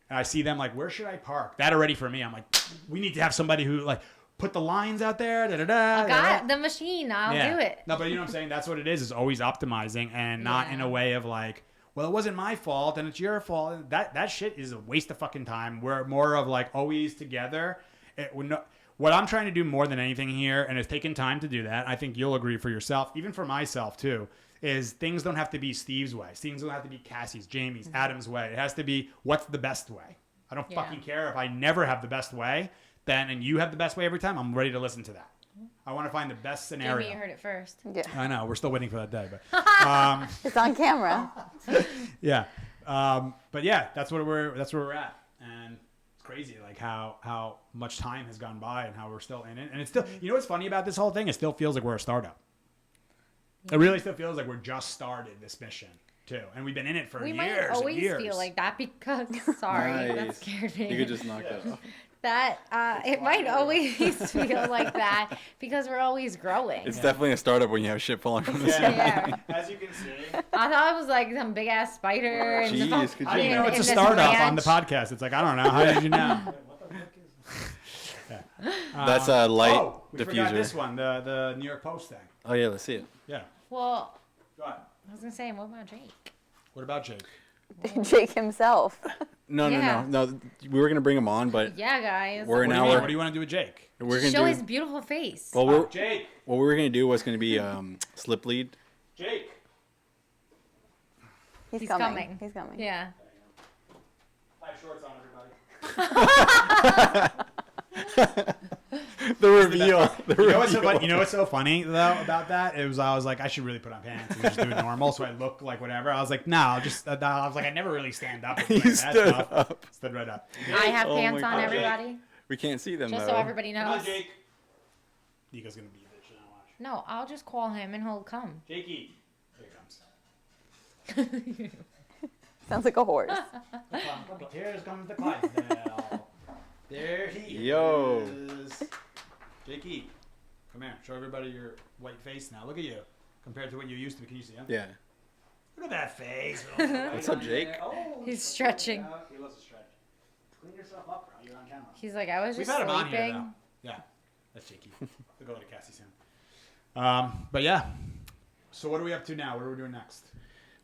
And I see them like, where should I park? That already for me. I'm like, we need to have somebody who like put the lines out there. I got the machine. I'll do it. No, but you know what I'm saying? That's what it is. It's always optimizing and not in a way of like, well, it wasn't my fault and it's your fault. That shit is a waste of fucking time. We're more of like always together. What I'm trying to do more than anything here, and it's taken time to do that. I think you'll agree for yourself, even for myself too. Is things don't have to be Steve's way. Things don't have to be Cassie's, Jamie's, Adam's way. It has to be what's the best way. I don't fucking care if I never have the best way, and you have the best way every time. I'm ready to listen to that. I want to find the best scenario. Jamie, you heard it first. Yeah. I know. We're still waiting for that day, but It's on camera. yeah. But yeah, that's where we're at, and it's crazy, like how much time has gone by and how we're still in it, and it's still. You know what's funny about this whole thing? It still feels like we're a startup. It really still feels like we're just started this mission too, and we've been in it for years. We might always and years. feel like that because sorry, that Nice. scared me. You could just knock that off. That it might always feel like that because we're always growing. It's definitely a startup when you have shit falling from the ceiling. Yeah. As you can see. I thought it was like some big ass spider. Jeez, and could How do you In- know it's a in this startup on ranch. the podcast? It's like, I don't know. How did you know? That's a light we forgot this diffuser. one, the New York Post thing. Oh yeah, let's see it. Yeah. Well, Go ahead. I was gonna say, what about Jake? What about Jake? Jake himself. No, Yeah. no. We were gonna bring him on, but Yeah, guys. we're an What do you mean? hour. What do you want to do with Jake? We're gonna Show do. his beautiful face. Well, we're, Jake. what we were gonna do was gonna be slip lead. Jake. He's He's coming. coming. He's coming. Yeah. I have shorts on, everybody. The reveal. The You know what's so reveal. funny? You know what's so funny though about that? I was like, I should really put on pants and just do it normal, so I look like whatever. I was like, no, I'll just. I was like, I never really stand up. You That stood stuff. up. Stood right up. I have Oh my pants on, God. everybody. We can't see them Just though. so everybody Come on, knows. Jake. Nico's gonna be a bitch now. Watch. No, I'll just call him and he'll come. Jakey. Here he comes. Sounds like a horse. Here comes the Clydesdale. There he Yo. is. Jakey, come here. Show everybody your white face now. Look at you. Compared to what you used to be. Can you see him? Yeah. Look at that face. What's up, Jake? Oh, He's stretching. he loves to stretch. Clean yourself up, bro. You're on camera. He's like, I was We've just had him on sleeping. here, though. Yeah. That's Jakey. We'll go to Cassie soon. But yeah. So what are we up to now? What are we doing next?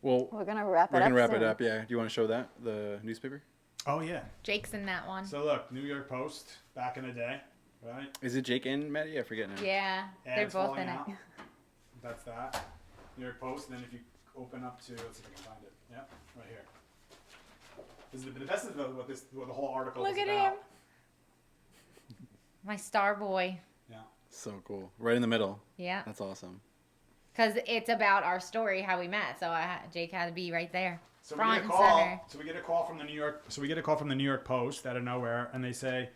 Well, We're gonna wrap it we're up. gonna wrap soon. it up. Yeah. Do you want to show that the newspaper? Oh, yeah. Jake's in that one. So look, New York Post back in the day, right? Is it Jake and Maddie? I forget now. Yeah, they're Ads both falling in it. out. That's that. New York Post, and then if you open up to, let's see if I can find it. Yep, right here. This is the best of what the whole article Look is at about. him. My star boy. Yeah. So cool. Right in the middle. Yeah, That's awesome. because it's about our story, how we met. So Jake had to be right there, So front we get and a call. center. So we get a call from the New York. So we get a call from the New York Post out of nowhere, and they say,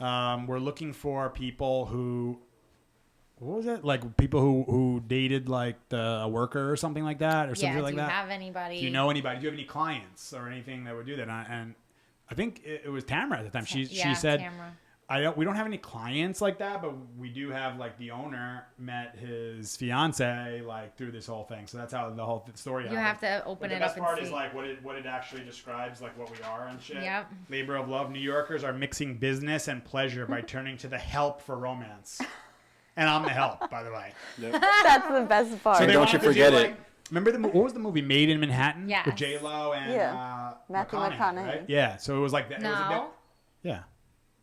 "We're looking for people who, what was it? Like people who dated like a worker or something like that, or something Yeah, like do you that. have anybody? Do you know anybody? Do you have any clients or anything that would do that?" And I think it was Tamara at the time. She said, Tamara. we don't have any clients like that, but we do have like the owner met his fiance like through this whole thing. So that's how the whole story You happened. have to open But the it best up and part see. is like what it actually describes, like what we are and shit. Yep. Labor of love. New Yorkers are mixing business and pleasure by turning to the help for romance. And I'm the help, by the way. Yep. That's the best part. So they don't wanted you to do, forget like- it. Remember what was the movie Made in Manhattan? Yes. With J Lo and Yeah. Matthew McConaughey. right? Yeah. So it was like that. It was a bit, No. yeah.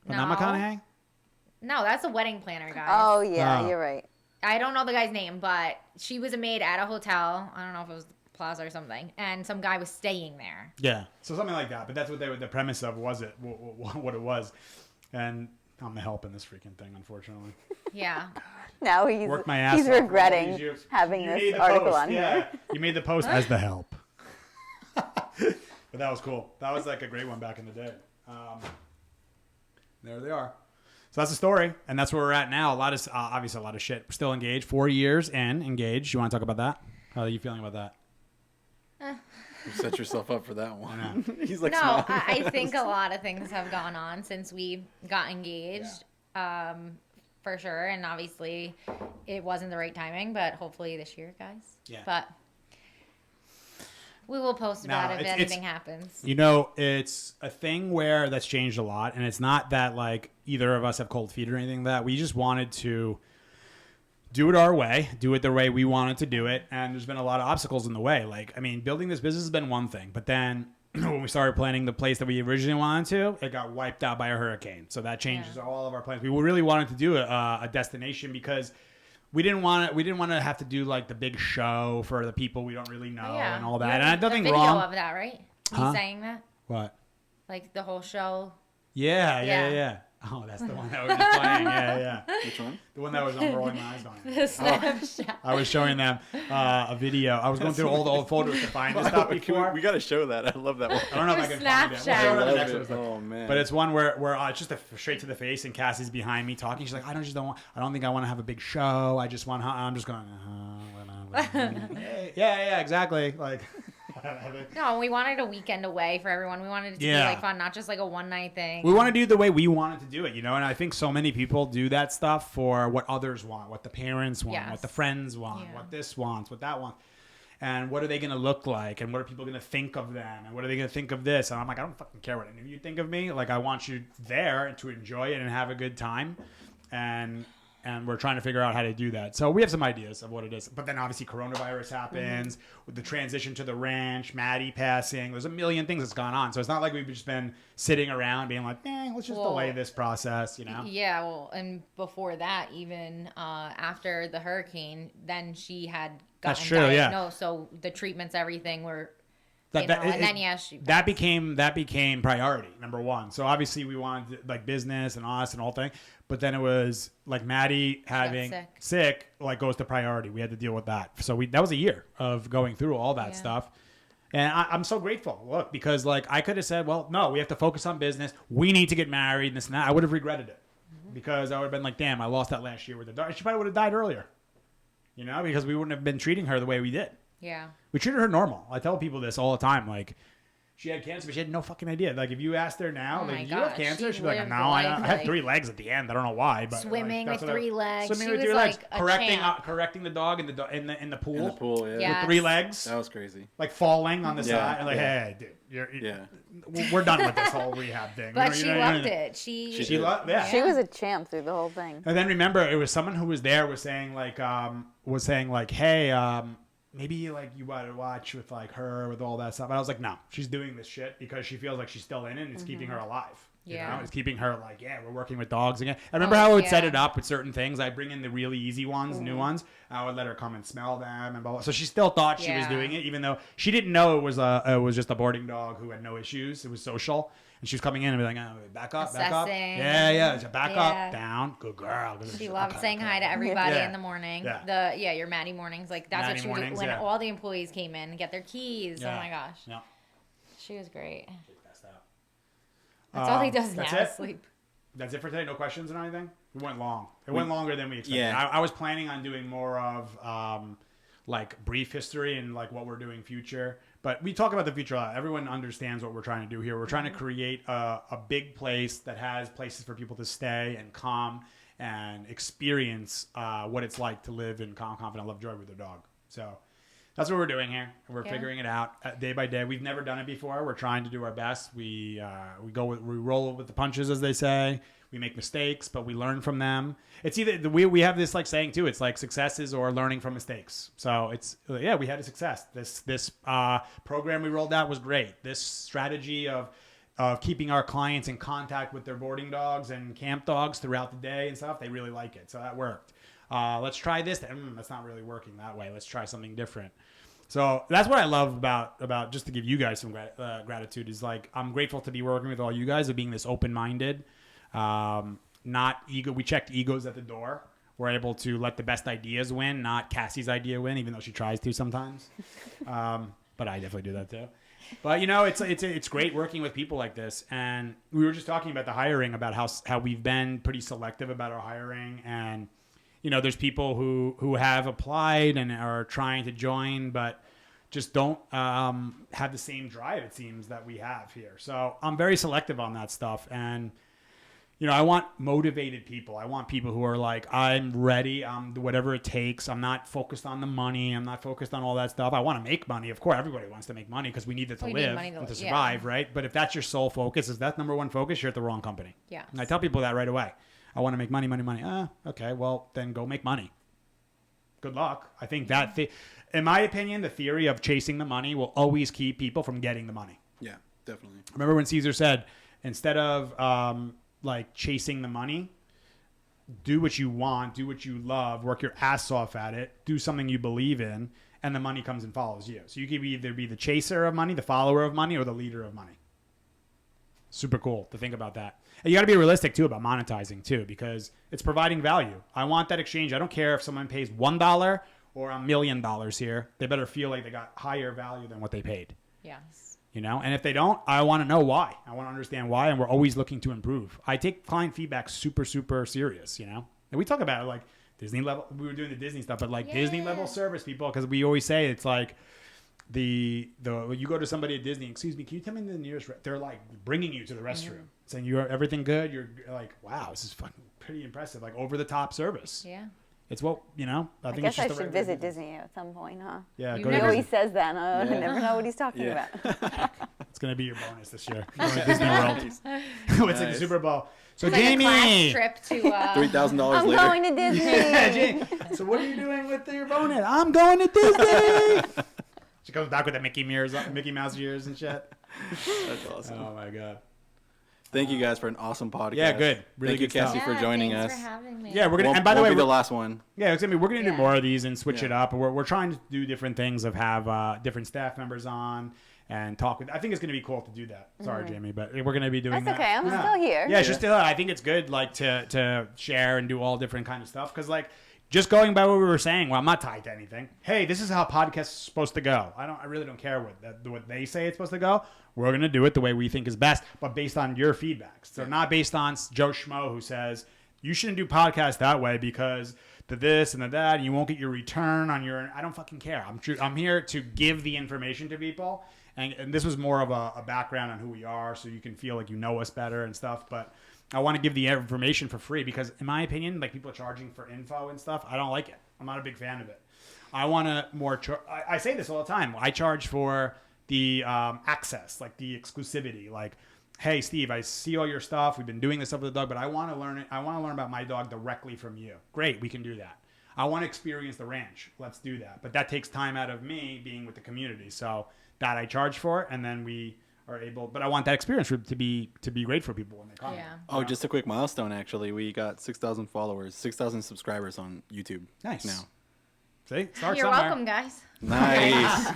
But No. not McConaughey. No, that's a wedding planner, guys. Oh yeah, Oh. you're right. I don't know the guy's name, but she was a maid at a hotel. I don't know if it was the Plaza or something, and some guy was staying there. Yeah. So something like that. But that's what the premise of was it what it was, and I'm the help in this freaking thing, unfortunately. Yeah. Now he's Worked my ass he's off for all regretting these years. having You made this the article post, on yeah. here. You made the post as the help. But that was cool. That was like a great one back in the day. There they are. So that's the story, and that's where we're at now. A lot of obviously a lot of shit. We're still engaged. 4 years in engaged. You want to talk about that? How are you feeling about that? You set yourself up for that one. I know. He's like, No, smiling. I think a lot of things have gone on since we got engaged, for sure. And obviously, it wasn't the right timing, but hopefully this year, guys. Yeah. But we will post No, about it if it's- anything happens. You know, it's a thing where that's changed a lot, and it's not that like either of us have cold feet or anything like that. We just wanted to do it our way, do it the way we wanted to do it, and there's been a lot of obstacles in the way. Like, I mean, building this business has been one thing, but then when we started planning the place that we originally wanted to, it got wiped out by a hurricane. So that changes all of our plans. We really wanted to do a destination because we didn't want to have to do like the big show for the people we don't really know and all You that. have And nothing a video wrong. of that, right? Huh? Me saying that, What? like the whole show. Yeah. Oh, that's the one that was just playing. Yeah. Which one? The one that was on rolling my eyes going. The Snapchat. I was showing them a video. I was going through all the old photos to find this stuff before. We got to show that. I love that one. I don't know if I Your can find it. We'll Snapchat. show it on the I next love one. it. Oh man. But it's one where it's just a straight to the face, and Cassie's behind me talking. She's like, I don't think I want to have a big show. I just want. I'm just going. Yeah, exactly. Like. No, we wanted a weekend away for everyone. We wanted it to be Yeah. like fun, not just like a one night thing. We want to do the way we wanted to do it, you know, and I think so many people do that stuff for what others want, what the parents want, Yes. what the friends want, Yeah. what this wants, what that wants. And what are they going to look like? And what are people going to think of them? And what are they going to think of this? And I'm like, I don't fucking care what any of you think of me. Like, I want you there to enjoy it and have a good time. And And we're trying to figure out how to do that. So we have some ideas of what it is. But then obviously coronavirus happens with the transition to the ranch, Maddie passing. There's a million things that's gone on. So it's not like we've just been sitting around being like, let's just delay this process, Yeah, well, and before that, even after the hurricane, then she had gotten diagnosed. So the treatments, everything were... that became priority number one. So obviously we wanted like business and us and all thing, but then it was like Maddie having sick like goes to priority. We had to deal with that. So that was a year of going through all that stuff. And I'm so grateful. Look, because like I could have said, well, no, we have to focus on business. We need to get married and this and that. I would have regretted it because I would have been like, damn, I lost that last year with the dog. She probably would have died earlier, because we wouldn't have been treating her the way we did. Yeah. We treated her normal. I tell people this all the time. Like, she had cancer, but she had no fucking idea. Like, if you asked her now, you have cancer? She'd be like, no, I had 3 legs at the end. I don't know why. But swimming with 3 legs. Swimming with 3 legs. Correcting the dog in the pool. In the pool, With 3 legs. That was crazy. Like, falling on the side. And like, hey, dude, we're done with this whole rehab thing. But she loved it. She loved it. She was a champ through the whole thing. And then remember, it was someone who was there was saying, hey, maybe like you want to watch with like her with all that stuff. And I was like, no, she's doing this shit because she feels like she's still in it and it's keeping her alive. It's keeping her like, we're working with dogs again. I remember how I would set it up with certain things. I'd bring in the really easy ones, new ones. I would let her come and smell them and blah, blah. So she still thought she was doing it, even though she didn't know it was just a boarding dog who had no issues. It was social. And she was coming in and be like, back up, back up. Yeah. Back up, down. Good girl. She loved saying hi to everybody in the morning. Your Maddie mornings. Like, that's what she would do when all the employees came in and get their keys. Oh, my gosh. Yeah. She was great. That's all he does now is sleep. That's it for today? No questions or anything? It went long. It went longer than we expected. Yeah. I was planning on doing more of like brief history and like what we're doing future. But we talk about the future a lot. Everyone understands what we're trying to do here. We're trying to create a big place that has places for people to stay and calm and experience what it's like to live in calm, confident, love, joy with their dog. So that's what we're doing here. We're figuring it out day by day. We've never done it before. We're trying to do our best. We roll with the punches, as they say. We make mistakes, but we learn from them. It's either we have this like saying too. It's like successes or learning from mistakes. So it's we had a success. This program we rolled out was great. This strategy of keeping our clients in contact with their boarding dogs and camp dogs throughout the day and stuff, they really like it. So that worked. Let's try this. That's not really working that way. Let's try something different. So that's what I love about just to give you guys some gratitude is like I'm grateful to be working with all you guys of being this open-minded. Not ego. We checked egos at the door. We're able to let the best ideas win, not Cassie's idea win, even though she tries to sometimes. But I definitely do that too. But it's great working with people like this. And we were just talking about the hiring, about how we've been pretty selective about our hiring. And there's people who have applied and are trying to join, but just don't have the same drive, it seems, that we have here. So I'm very selective on that stuff. And I want motivated people. I want people who are like, I'm ready. Whatever it takes. I'm not focused on the money. I'm not focused on all that stuff. I want to make money. Of course, everybody wants to make money because we need it to live and to survive, right? But if that's your sole focus, is that number one focus, you're at the wrong company. Yeah. And I tell people that right away. I want to make money, money, money. Okay, well, then go make money. Good luck. I think that, in my opinion, the theory of chasing the money will always keep people from getting the money. Yeah, definitely. Remember when Caesar said, instead of like chasing the money, do what you want, do what you love, work your ass off at it, do something you believe in, and the money comes and follows you. So you can either be the chaser of money, the follower of money, or the leader of money. Super cool to think about that. And you got to be realistic too about monetizing too, because it's providing value. I want that exchange. I don't care if someone pays $1 or $1 million here. They better feel like they got higher value than what they paid. Yes. And if they don't, I want to know why. I want to understand why, and we're always looking to improve. I take client feedback super, super serious, And we talk about it like Disney level. We were doing the Disney stuff, but like Disney level service people, because we always say it's like the you go to somebody at Disney, excuse me, can you tell me the nearest? They're like bringing you to the restroom, saying you're everything good. You're like, wow, this is fucking pretty impressive. Like over the top service. Yeah. It's what, I think guess I should visit Disney at some point, huh? Yeah, he always says that. I never know what he's talking about. It's going to be your bonus this year. Going to Disney World. It's like the Nice. Super Bowl. So It's like Jamie, a class trip to. $3,000 I'm later. going to Disney. Yeah, Jamie. So what are you doing with your bonus? I'm going to Disney. She comes back with the Mickey Mouse ears and shit. That's awesome. Oh my god. Thank you guys for an awesome podcast. Yeah, good. Really Thank you, good stuff. Cassie, for joining thanks us. for having me. Yeah, we're gonna. Won't, And by the way, won't be the we're, last one. yeah, it's gonna be. We're gonna do Yeah. more of these and switch Yeah. it up. We're trying to do different things of have different staff members on and talk with. I think it's gonna be cool to do that. Sorry, Jamie, but we're gonna be doing That's that. okay. I'm Yeah. still here. Yeah, she's still. I think it's good, like to share and do all different kind of stuff. Because like, just going by what we were saying, well, I'm not tied to anything. Hey, this is how podcasts are supposed to go. I really don't care what they say it's supposed to go. We're gonna do it the way we think is best, but based on your feedback. So not based on Joe Schmo who says you shouldn't do podcasts that way because the this and the that, and you won't get your return on your. I don't fucking care. I'm here to give the information to people. And this was more of a background on who we are, so you can feel like you know us better and stuff. But I want to give the information for free because, in my opinion, like people charging for info and stuff, I don't like it. I'm not a big fan of it. I want to more. I say this all the time. I charge for the access, like the exclusivity. Like, hey, Steve, I see all your stuff. We've been doing this stuff with the dog, but I want to learn it. I want to learn about my dog directly from you. Great, we can do that. I want to experience the ranch. Let's do that. But that takes time out of me being with the community. So that I charge for, and then we are able. But I want that experience to be great for people when they come. Yeah. Oh, just a quick milestone, actually. We got 6,000 followers, 6,000 subscribers on YouTube. Nice. Now. See, start You're somewhere. welcome, guys. Nice.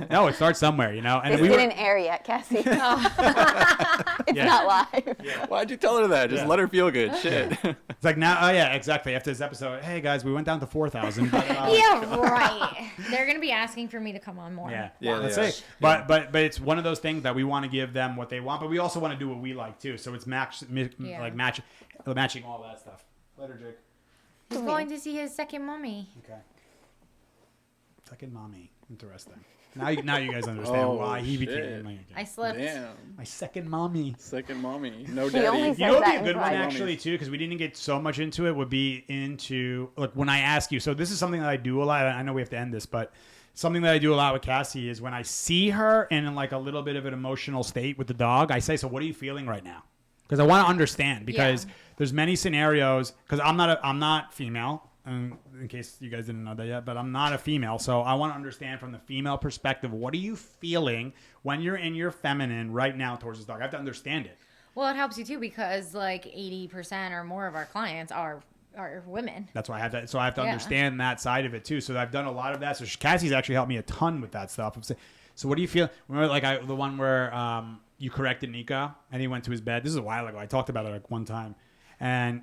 No, it starts somewhere, you know. And This we were, didn't air yet, Cassie. it's Yeah. not live. Why'd you tell her that? Just Yeah. let her feel good. Shit. it's like now. Oh yeah, exactly. After this episode, hey guys, we went down to 4,000. Yeah, right. They're gonna be asking for me to come on more. Yeah, Yeah, Let's they see. are. But it's one of those things that we want to give them what they want, but we also want to do what we like too. So it's matching all that stuff. Later, Jake. He's going to see his second mummy. Okay. Second mommy. Interesting. Now you guys understand why he shit. became I slipped. Damn. my second mommy. Second mommy. No She only daddy. said You know what would that be a in good one private. actually too, because we didn't get so much into it, would be into like when I ask you. So this is something that I do a lot. I know we have to end this, but something that I do a lot with Cassie is when I see her in like a little bit of an emotional state with the dog, I say, so what are you feeling right now? Because I want to understand, because there's many scenarios, because I'm not female, in case you guys didn't know that yet, but I'm not a female. So I want to understand from the female perspective, what are you feeling when you're in your feminine right now towards this dog? I have to understand it. Well, it helps you too because like 80% or more of our clients are women. That's why I have that. So I have to Yeah. understand that side of it too. So I've done a lot of that. So Cassie's actually helped me a ton with that stuff. I'm saying, so what do you feel? Remember, like the one where you corrected Nico and he went to his bed. This is a while ago. I talked about it like one time, and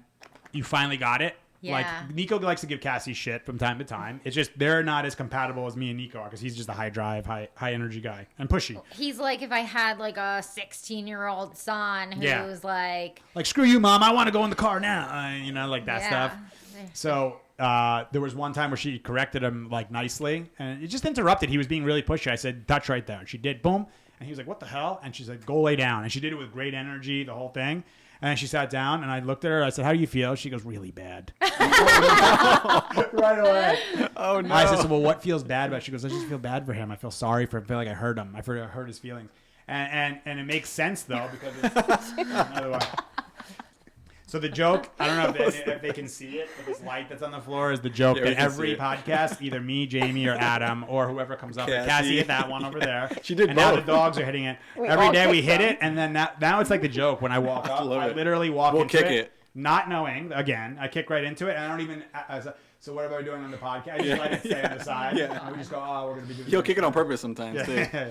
you finally got it. Yeah. Like Nico likes to give Cassie shit from time to time. It's just they're not as compatible as me and Nico are because he's just a high drive, high energy guy and pushy. He's like if I had like a 16-year-old son who's like Screw you, mom. I want to go in the car now. You know, like that yeah. stuff. So there was one time where she corrected him like nicely, and it just interrupted. He was being really pushy. I said, "Touch right there." And she did. Boom. And he was like, "What the hell?" And she said, "Go lay down." And she did it with great energy, the whole thing. And then she sat down, and I looked at her. I said, "How do you feel?" She goes, "Really bad." Right away. Oh, no. I said, "So, well, what feels bad about it?" She goes, "I just feel bad for him. I feel sorry for him. I feel like I hurt him. I hurt his feelings." And it makes sense though because it's another one. So the joke, I don't know if they can see it, but this light that's on the floor is the joke Yeah, we that can every see it. podcast, either me, Jamie, or Adam, or whoever comes up, Cassie. Cassie hit that one over there. She did and now the both. dogs are hitting it. We Every all day we kicked hit them. it, and then now it's like the joke when I walk up. love I it. literally walk We'll into kick it, it. not knowing, again, I kick right into it, and I don't even, so what am I doing on the podcast? I just let it stay on the side. Yeah. And we just go, oh, we're going to be doing He'll this. kick it on purpose sometimes, too. Yeah.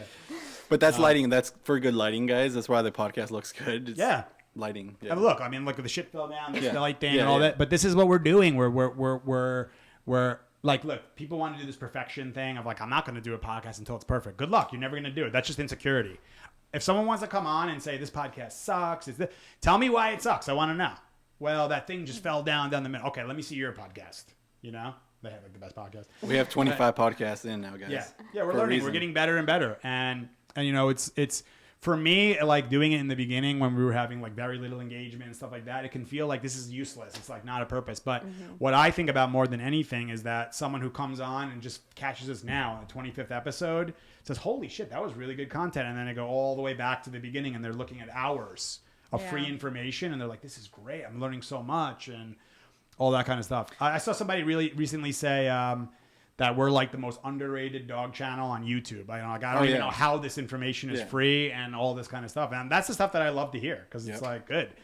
But that's lighting. That's for good lighting, guys. That's why the podcast looks good. It's Yeah. lighting. Yeah. And look, I mean, look, the shit fell down, the Yeah. light thing, Yeah, and all yeah. that. But this is what we're doing. We're like, look, people want to do this perfection thing of like, I'm not going to do a podcast until it's perfect. Good luck. You're never going to do it. That's just insecurity. If someone wants to come on and say this podcast sucks, tell me why it sucks. I want to know. Well, that thing just fell down the middle. Okay, let me see your podcast. You know, they have like the best podcast. We have 25 podcasts in now, guys. Yeah, we're For a learning. reason. We're getting better and better, and you know, it's for me, like doing it in the beginning when we were having like very little engagement and stuff like that, it can feel like this is useless. It's like not a purpose. But what I think about more than anything is that someone who comes on and just catches us now on the 25th episode says, holy shit, that was really good content. And then they go all the way back to the beginning and they're looking at hours of free information. And they're like, this is great. I'm learning so much and all that kind of stuff. I saw somebody really recently say, that we're like the most underrated dog channel on YouTube. I don't even know how this information is free and all this kind of stuff. And that's the stuff that I love to hear because it's like, good. I'm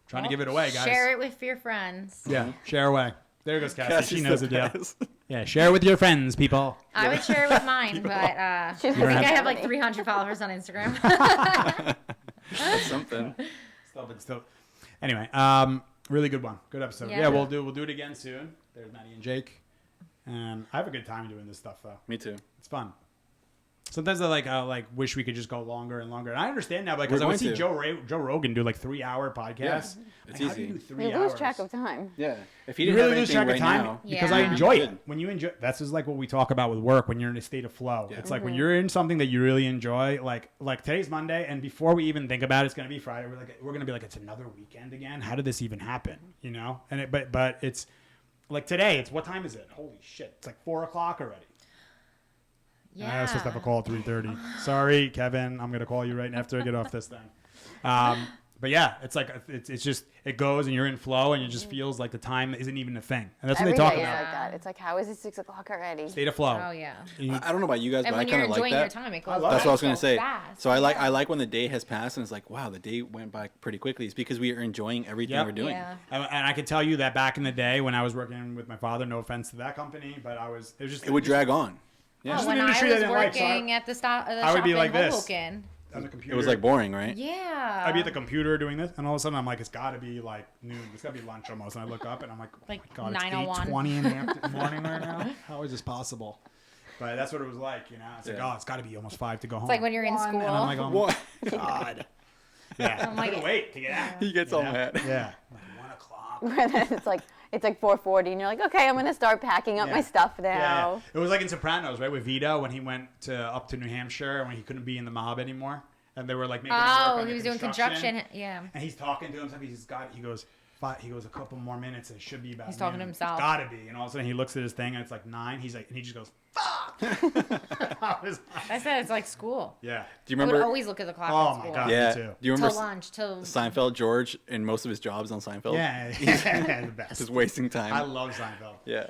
trying to give it away, guys. Share it with your friends. Yeah, share away. There goes Cassie. Cassie's She knows the deal. best. Yeah, share it with your friends, people. I would share it with mine, but I think I have like 300 followers on Instagram. That's something. Still. Anyway, really good one. Good episode. Yeah. Yeah, we'll do it again soon. There's Maddie and Jake. And I have a good time doing this stuff though. Me too. It's fun. Sometimes I wish we could just go longer and longer. And I understand now because I would see to. Joe Rogan do like 3-hour podcasts. Yeah, it's How do you easy. do 3 You hours? lose track of time. Yeah. If he You didn't really have lose anything track of right time now, because Yeah. I enjoy Good. it. When you enjoy, that's just like what we talk about with work. When you're in a state of flow, Yeah. it's like when you're in something that you really enjoy. Like today's Monday, and before we even think about it, it's gonna be Friday. We're gonna be like, it's another weekend again. How did this even happen? You know? And but it's like today. It's what time is it? Holy shit! It's like 4:00 already. Yeah. I was supposed to have a call at 3:30. Sorry, Kevin. I'm gonna call you right after I get off this thing. But yeah, it's like it's just it goes and you're in flow and it just feels like the time isn't even a thing. And that's what Every they talk day about. it's like that. It's like, how is it 6:00 already? State of flow. Oh yeah. I don't know about you guys, And but I when kind you're of like enjoying that. your time, it goes. love That's what I was gonna say. Fast. So I Yeah. like when the day has passed and it's like, wow, the day went by pretty quickly. It's because we are enjoying everything Yep. we're doing. Yeah. And I can tell you that back in the day when I was working with my father, no offense to that company, but It would drag on. Yeah. Just When an I was industry I didn't like, so working at the shop I would be in like this. Hoboken. on the computer. It was like boring, right? Yeah. I'd be at the computer doing this, and all of a sudden I'm like, it's got to be like noon. It's got to be lunch almost. And I look up, and I'm like, oh Like my God, it's 9:01. 8:20 in the morning right now. How is this possible? But that's what it was like, you know. It's like, Yeah. oh, it's got to be almost 5 to go home. It's like when you're in school. And I'm like, oh What? my God. Yeah. I'm like- Couldn't wait to get out. He gets you all know? mad. Yeah. Like 1 o'clock. it's like 4:40, and you're like, okay, I'm gonna start packing up Yeah. my stuff Yeah, now. yeah. It was like in Sopranos, right, with Vito when he went up to New Hampshire and when he couldn't be in the mob anymore, and they were like making him work Oh, on he the was doing construction. Yeah. and he's talking to himself. He goes, a couple more minutes. And it should be about. He's talking to noon. himself. It's gotta be. And all of a sudden he looks at his thing and it's like 9. He's like, and he just goes, fuck. I was like, I said it's like school. yeah. Do you I would remember? always look at the clock Oh at my school. God. Yeah. Me too. Do you remember Till lunch, till Seinfeld? George and most of his jobs on Seinfeld. Yeah, the best. Just wasting time. I love Seinfeld. Yeah.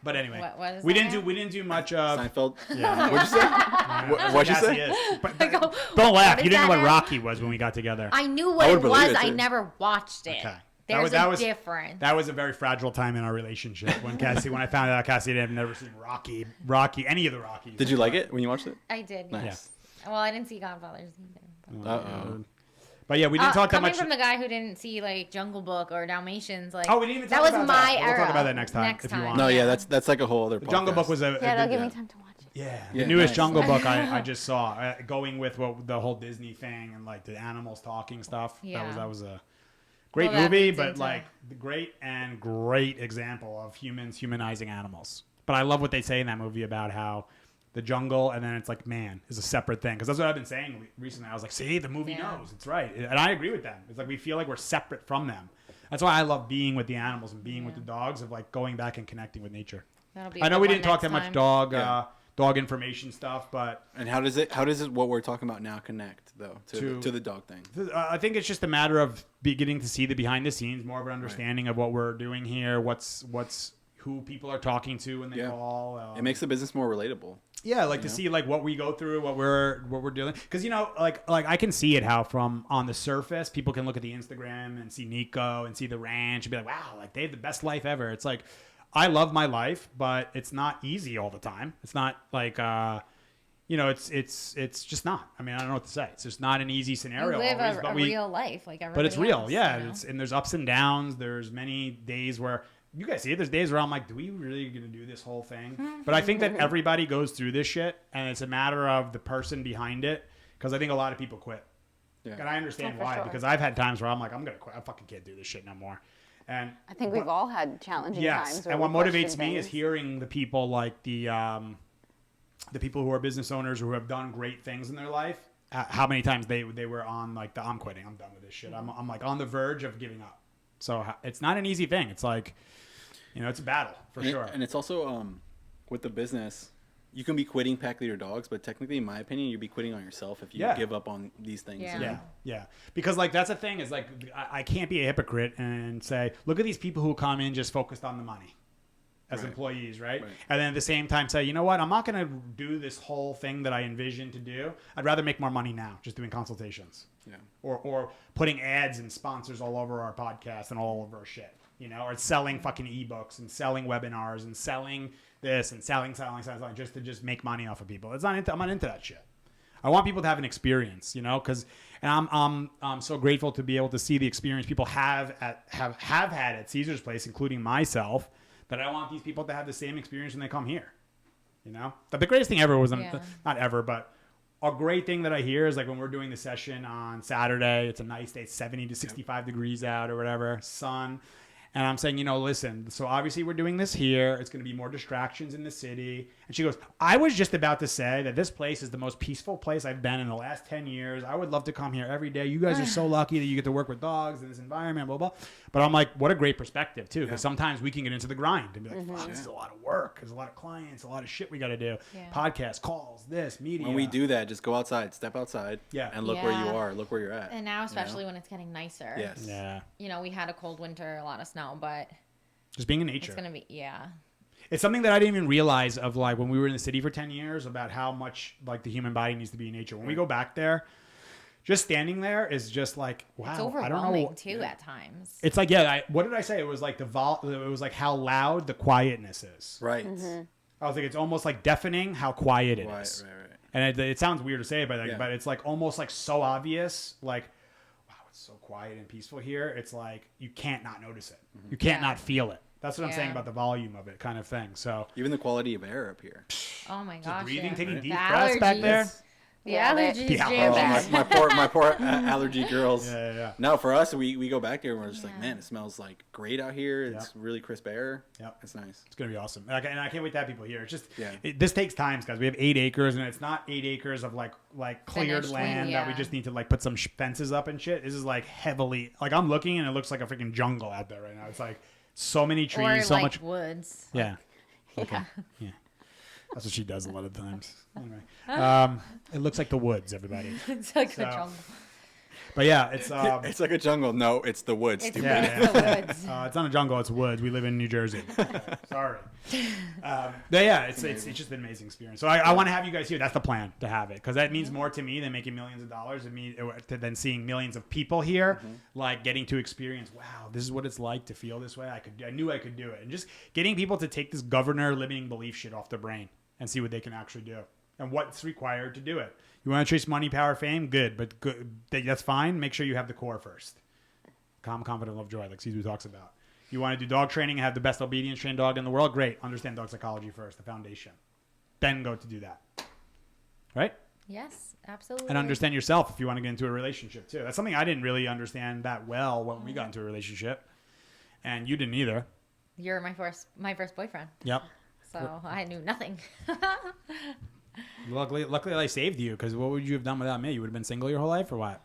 But anyway, What is we that? didn't do much of. Seinfeld. Yeah. What'd you say? What'd you Cassie say? is. But, I go, don't laugh. what You is didn't know that what now? Rocky was when we got together. I knew I what would it believe was. it, I too. never watched it. Okay. There's That a was- difference. That was a very fragile time in our relationship when I found out Cassie had never seen Rocky, any of the Rockies. Did you like it when you watched it? I did. Nice. Well, I didn't see Godfathers either. Uh oh. But yeah, we didn't talk that coming much. from the guy who didn't see like Jungle Book or Dalmatians, like Oh, we didn't even that talk was about my that. We'll era. talk about that next time if you want. No, yeah, that's like a whole other. The Jungle Book was a Yeah, it'll good- give me time to watch it. Yeah, Yeah, the newest nice. Jungle Book I just saw, going with what the whole Disney thing and like the animals talking stuff. Yeah. That was a great Well, that movie, leads but into- like the great example of humans humanizing animals. But I love what they say in that movie about how the jungle and then it's like man is a separate thing because that's what I've been saying recently. I was like, see, the movie Yeah. knows it's right, and I agree with them. It's like we feel like we're separate from them. That's why I love being with the animals and being with the dogs, of like going back and connecting with nature. That'll be a I know good we one didn't talk that next much time. dog information stuff, but And how does it what we're talking about now connect though to the dog thing? I think it's just a matter of beginning to see the behind the scenes, more of an understanding of what we're doing here, what's who people are talking to when they call. It makes the business more relatable. Yeah, like to see like what we go through, what we're doing, because like I can see it how from on the surface people can look at the Instagram and see Nico and see the ranch and be like, wow, like they have the best life ever. It's like I love my life, but it's not easy all the time. It's not like it's just not. I mean, I don't know what to say. It's just not an easy You scenario. live always, a but real life, like everybody but it's real, else, yeah. you know? And there's ups and downs. There's many days where you guys see it. There's days where I'm like, do we really gonna do this whole thing? But I think that everybody goes through this shit, and it's a matter of the person behind it. Because I think a lot of people quit, Yeah. and I understand for why. sure. Because I've had times where I'm like, I'm gonna quit. I fucking can't do this shit no more. And I think we've all had challenging yes, times. where and what we motivates question me is things. hearing the people like the people who are business owners or who have done great things in their life how many times they were on like I'm quitting, I'm done with this shit. I'm like on the verge of giving up. So it's not an easy thing. It's like, it's a battle for sure. And it's also with the business, you can be quitting pack leader dogs, but technically, in my opinion, you'd be quitting on yourself if you give up on these things. Yeah. Yeah. Because like that's the thing is like I can't be a hypocrite and say, look at these people who come in just focused on the money as employees, right? And then at the same time say, you know what, I'm not going to do this whole thing that I envisioned to do. I'd rather make more money now just doing consultations. Yeah. Or putting ads and sponsors all over our podcast and all over our shit, or selling fucking ebooks and selling webinars and selling this and selling just to make money off of people. I'm not into that shit. I want people to have an experience, because I'm so grateful to be able to see the experience people have had at Caesar's Place, including myself, that I want these people to have the same experience when they come here. But the greatest thing ever was not ever, but a great thing that I hear is like when we're doing the session on Saturday, it's a nice day, 70 to 65 degrees out or whatever, sun. And I'm saying, listen, so obviously we're doing this here. It's going to be more distractions in the city. And she goes, I was just about to say that this place is the most peaceful place I've been in the last 10 years. I would love to come here every day. You guys are so lucky that you get to work with dogs in this environment, blah, blah. But I'm like, what a great perspective, too. Because sometimes we can get into the grind and be like, fuck, this is a lot of work. There's a lot of clients, a lot of shit we got to do. Yeah. Podcasts, calls, this, media. When we do that, just go outside, step outside, and look where you are. Look where you're at. And now, especially when it's getting nicer. Yes. Yeah. We had a cold winter, a lot of snow, but... just being in nature. It's going to be, It's something that I didn't even realize of like when we were in the city for 10 years about how much like the human body needs to be in nature. When we go back there, just standing there is just like, wow. It's overwhelming too at times. It's like, what did I say? It was like it was like how loud the quietness is. Right. Mm-hmm. I was like, it's almost like deafening how quiet it is. Right. And it sounds weird to say, but it's like almost like so obvious, like, it's so quiet and peaceful here. It's like you can't not notice it. You can't not feel it. That's what I'm saying about the volume of it, kind of thing. So even the quality of air up here. Oh my gosh! Breathing, taking deep The breaths back there. The allergies jam back. My poor allergy girls. Yeah. No, for us, we go back there and we're just like, man, it smells like great out here. It's really crisp air. Yep. It's nice. It's gonna be awesome. And I can't wait to have people here. It's just this takes time, guys. We have 8 acres, and it's not 8 acres of like cleared Finished land that we just need to like put some fences up and shit. This is like heavily like I'm looking and it looks like a freaking jungle out there right now. It's like so many trees, or so like much woods. Yeah. Okay. Yeah. That's what she does a lot of times. Anyway, it looks like the woods, everybody. It's like a jungle. But yeah, it's it's like a jungle. No, it's the woods. It's, stupid. it's the woods. It's not a jungle. It's woods. We live in New Jersey. Sorry. But yeah, it's just an amazing experience. So I want to have you guys here. That's the plan, to have it, because that means more to me than making millions of dollars. Than seeing millions of people here, like getting to experience. Wow, this is what it's like to feel this way. I knew I could do it, and just getting people to take this governor limiting belief shit off their brain and see what they can actually do and what's required to do it. You want to chase money, power, fame? Good, but that's fine. Make sure you have the core first. Calm, confident, love, joy, like Caesar talks about. You want to do dog training and have the best obedience trained dog in the world? Great. Understand dog psychology first, the foundation. Then go to do that. Right? Yes, absolutely. And understand yourself if you want to get into a relationship too. That's something I didn't really understand that well when we got into a relationship. And you didn't either. You're my first boyfriend. Yep. So I knew nothing. Luckily I saved you, because what would you have done without me? You would have been single your whole life or what?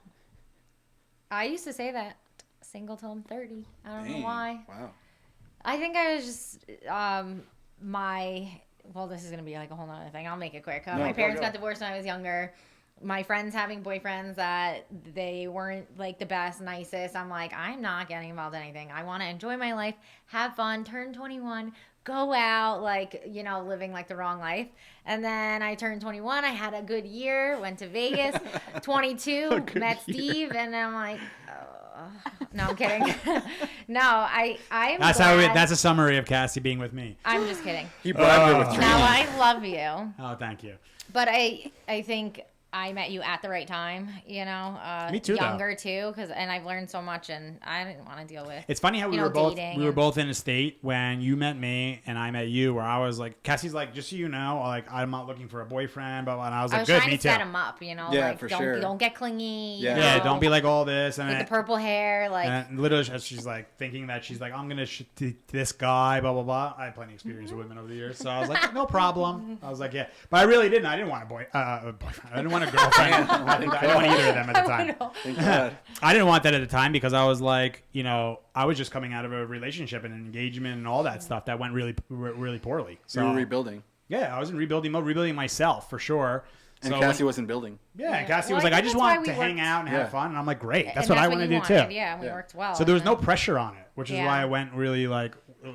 I used to say that. Single till I'm 30. I don't know why. Wow. I think I was just well, this is gonna be like a whole nother thing. I'll make it quick. My parents got divorced when I was younger. My friends having boyfriends that they weren't like the best, nicest. I'm like, I'm not getting involved in anything. I want to enjoy my life, have fun, turn 21, go out, like, living like the wrong life. And then I turned 21. I had a good year, went to Vegas. 22, met Steve, and I'm like, no, I'm kidding. No, I'm That's glad. that's a summary of Cassie being with me. I'm just kidding. He bragged her with 3. Now I love you. Oh, thank you. But I think I met you at the right time, Me too, younger too, and I've learned so much, and I didn't want to deal with. It's funny how we were both in a state when you met me and I met you, where I was like, Cassie's like, just so you know, like, I'm not looking for a boyfriend, but and I was like, good, trying me to too. set him up, Yeah, like, for don't, sure. don't get clingy. Yeah, don't be like all this and with the purple hair, like. And literally, she's like thinking that she's like, I'm gonna this guy, blah blah blah. I had plenty of experience with women over the years, so I was like, no problem. I was like, yeah, but I really didn't. I didn't want a boyfriend. I didn't want a girlfriend. I didn't want either of them at the time. Thank God. I didn't want that at the time because I was like, I was just coming out of a relationship and an engagement and all that stuff that went really, really poorly. So You were rebuilding. yeah, I was in rebuilding mode, rebuilding myself for sure. And So Cassie wasn't building. and Cassie Well, was like, I I think just that's why want we to hang worked- out and Yeah. have fun. And I'm like, great. That's And what I want to you do too. wanted. Yeah, and we Yeah. worked well. So there was and no then- pressure on it, which is Yeah. why it went really like, it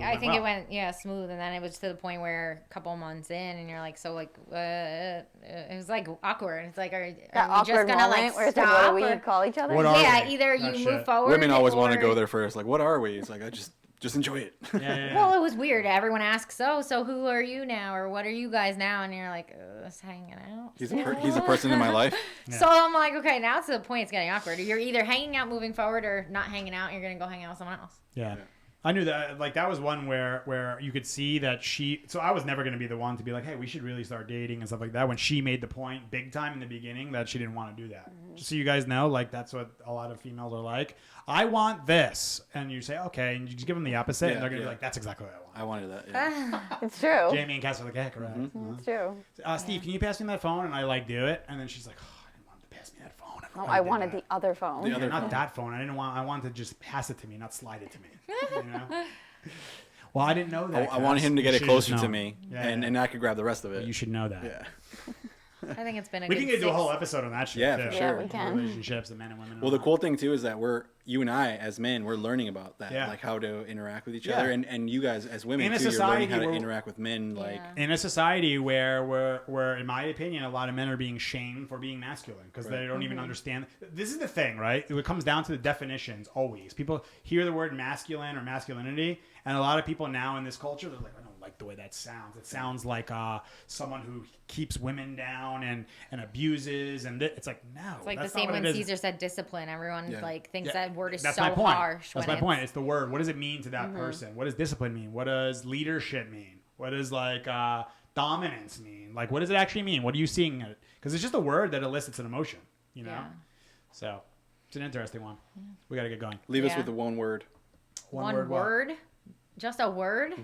I think well. it went smooth, and then it was to the point where a couple months in, and you're like, so like it was like awkward. It's like, are That we just awkward gonna moment like where it's like, what stop? do we or- call each other? What are yeah, we? either Oh, you shit. move forward. Women always want to or- go there first. Like, what are we? It's like, I just enjoy it. Yeah. Well, it was weird. Everyone asks, so who are you now, or what are you guys now? And you're like, us hanging out. He's a person in my life. So I'm like, okay, now it's to the point it's getting awkward. You're either hanging out, moving forward, or not hanging out. And you're gonna go hang out with someone else. Yeah. I knew that, like, that was one where you could see that so I was never going to be the one to be like, hey, we should really start dating and stuff like that, when she made the point big time in the beginning that she didn't want to do that. Just so you guys know, like, that's what a lot of females are like. I want this. And you say, okay, and you just give them the opposite, Yeah, and they're going to yeah. be like, that's exactly what I want. I wanted that. Yeah. It's true. Jamie and Cass are like, yeah, correct. It's true. Steve, can you pass me that phone? And I, like, do it. And then she's like, oh, I didn't want him to pass me that phone. No, I wanted the other phone. The other not phone. that phone. I wanted to just pass it to me, not slide it to me. You know? Well, I didn't know that. I wanted Cass. him to get You it should've closer just to known. me, Yeah, and yeah. and I could grab the rest of it. You should know that. Yeah. I think it's been a We good can do a 6 whole episode on that shit. Yeah, too. for Yeah, sure. we can. Relationships, the men and women. and Well, the all cool thing too is that you and I as men, we're learning about that, Yeah. like how to interact with each Yeah. other, and you guys as women In a too, you're learning how to society interact with men. Like, Yeah. that. In a society where, in my opinion, a lot of men are being shamed for being masculine because they don't even understand. This is the thing, right? It comes down to the definitions always. People hear the word masculine or masculinity, and a lot of people now in this culture, they're like, I don't like the way that sounds. It sounds like someone who keeps women down and abuses, and it's like, no. It's like the that's not same what when it is. Caesar said discipline. Everyone Yeah. like thinks Yeah, that word is that's so my point. harsh. That's when my point. It's the word. What does it mean to that Mm-hmm. person? What does discipline mean? What does leadership mean? What does like dominance mean? Like, what does it actually mean? What are you seeing in it? Because it's just a word that elicits an emotion, you know? Yeah. So it's an interesting one. We got to get going. leave us Yeah. with the one word. One what? word, just a word.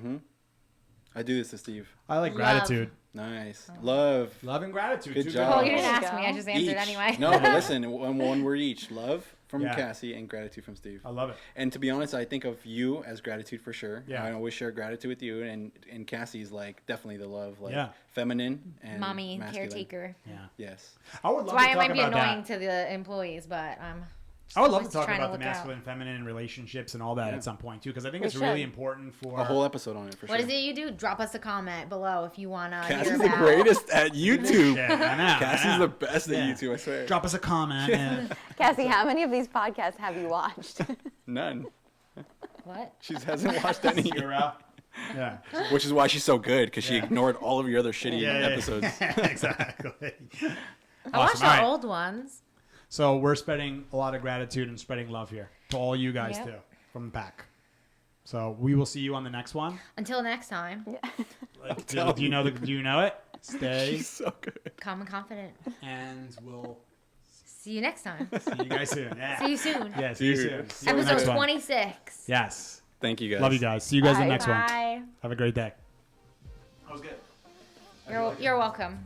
I do this to Steve. I like Love. gratitude. Nice. Love. Love and gratitude. Good Two job. Well, words. you didn't There you ask me. go. I just answered Each. anyway. No, but listen, one word each. Love from Yeah. Cassie and gratitude from Steve. I love it. And to be honest, I think of you as gratitude for sure. Yeah. I always share gratitude with you, and Cassie's like definitely the love, like Yeah. feminine and Mommy, masculine. caretaker. Yeah. Yes. I would love That's why to it talk might be about annoying that. to the employees, but I would love to just talk trying to about the look out. masculine and feminine relationships and all that Yeah. at some point too, because I think We it's really should. important for A whole episode on it for What sure. is it you do? Drop us a comment below if you want to hear Cassie's the about. greatest at YouTube. Shit, I know, I Cassie's know. the best Yeah. at YouTube, I swear. Drop us a comment. And Cassie, how many of these podcasts have you watched? None. What? She hasn't watched any, zero. Yeah. which is why she's so good, because she Yeah. ignored all of your other shitty episodes. exactly. I watched Awesome. the All right. old ones. So we're spreading a lot of gratitude and spreading love here to all you guys Yep. too from the pack. So we will see you on the next one. Until next time, Do you know it? Stay, She's so good. calm and confident. and we'll See you next time. see you guys soon. Yeah. See you soon. Yeah. See you Dude. soon. See you on the next Episode one. 26. Yes. Thank you guys. Love you guys. See you guys in the Bye. next one. Bye. Have a great day. That was good. You're welcome.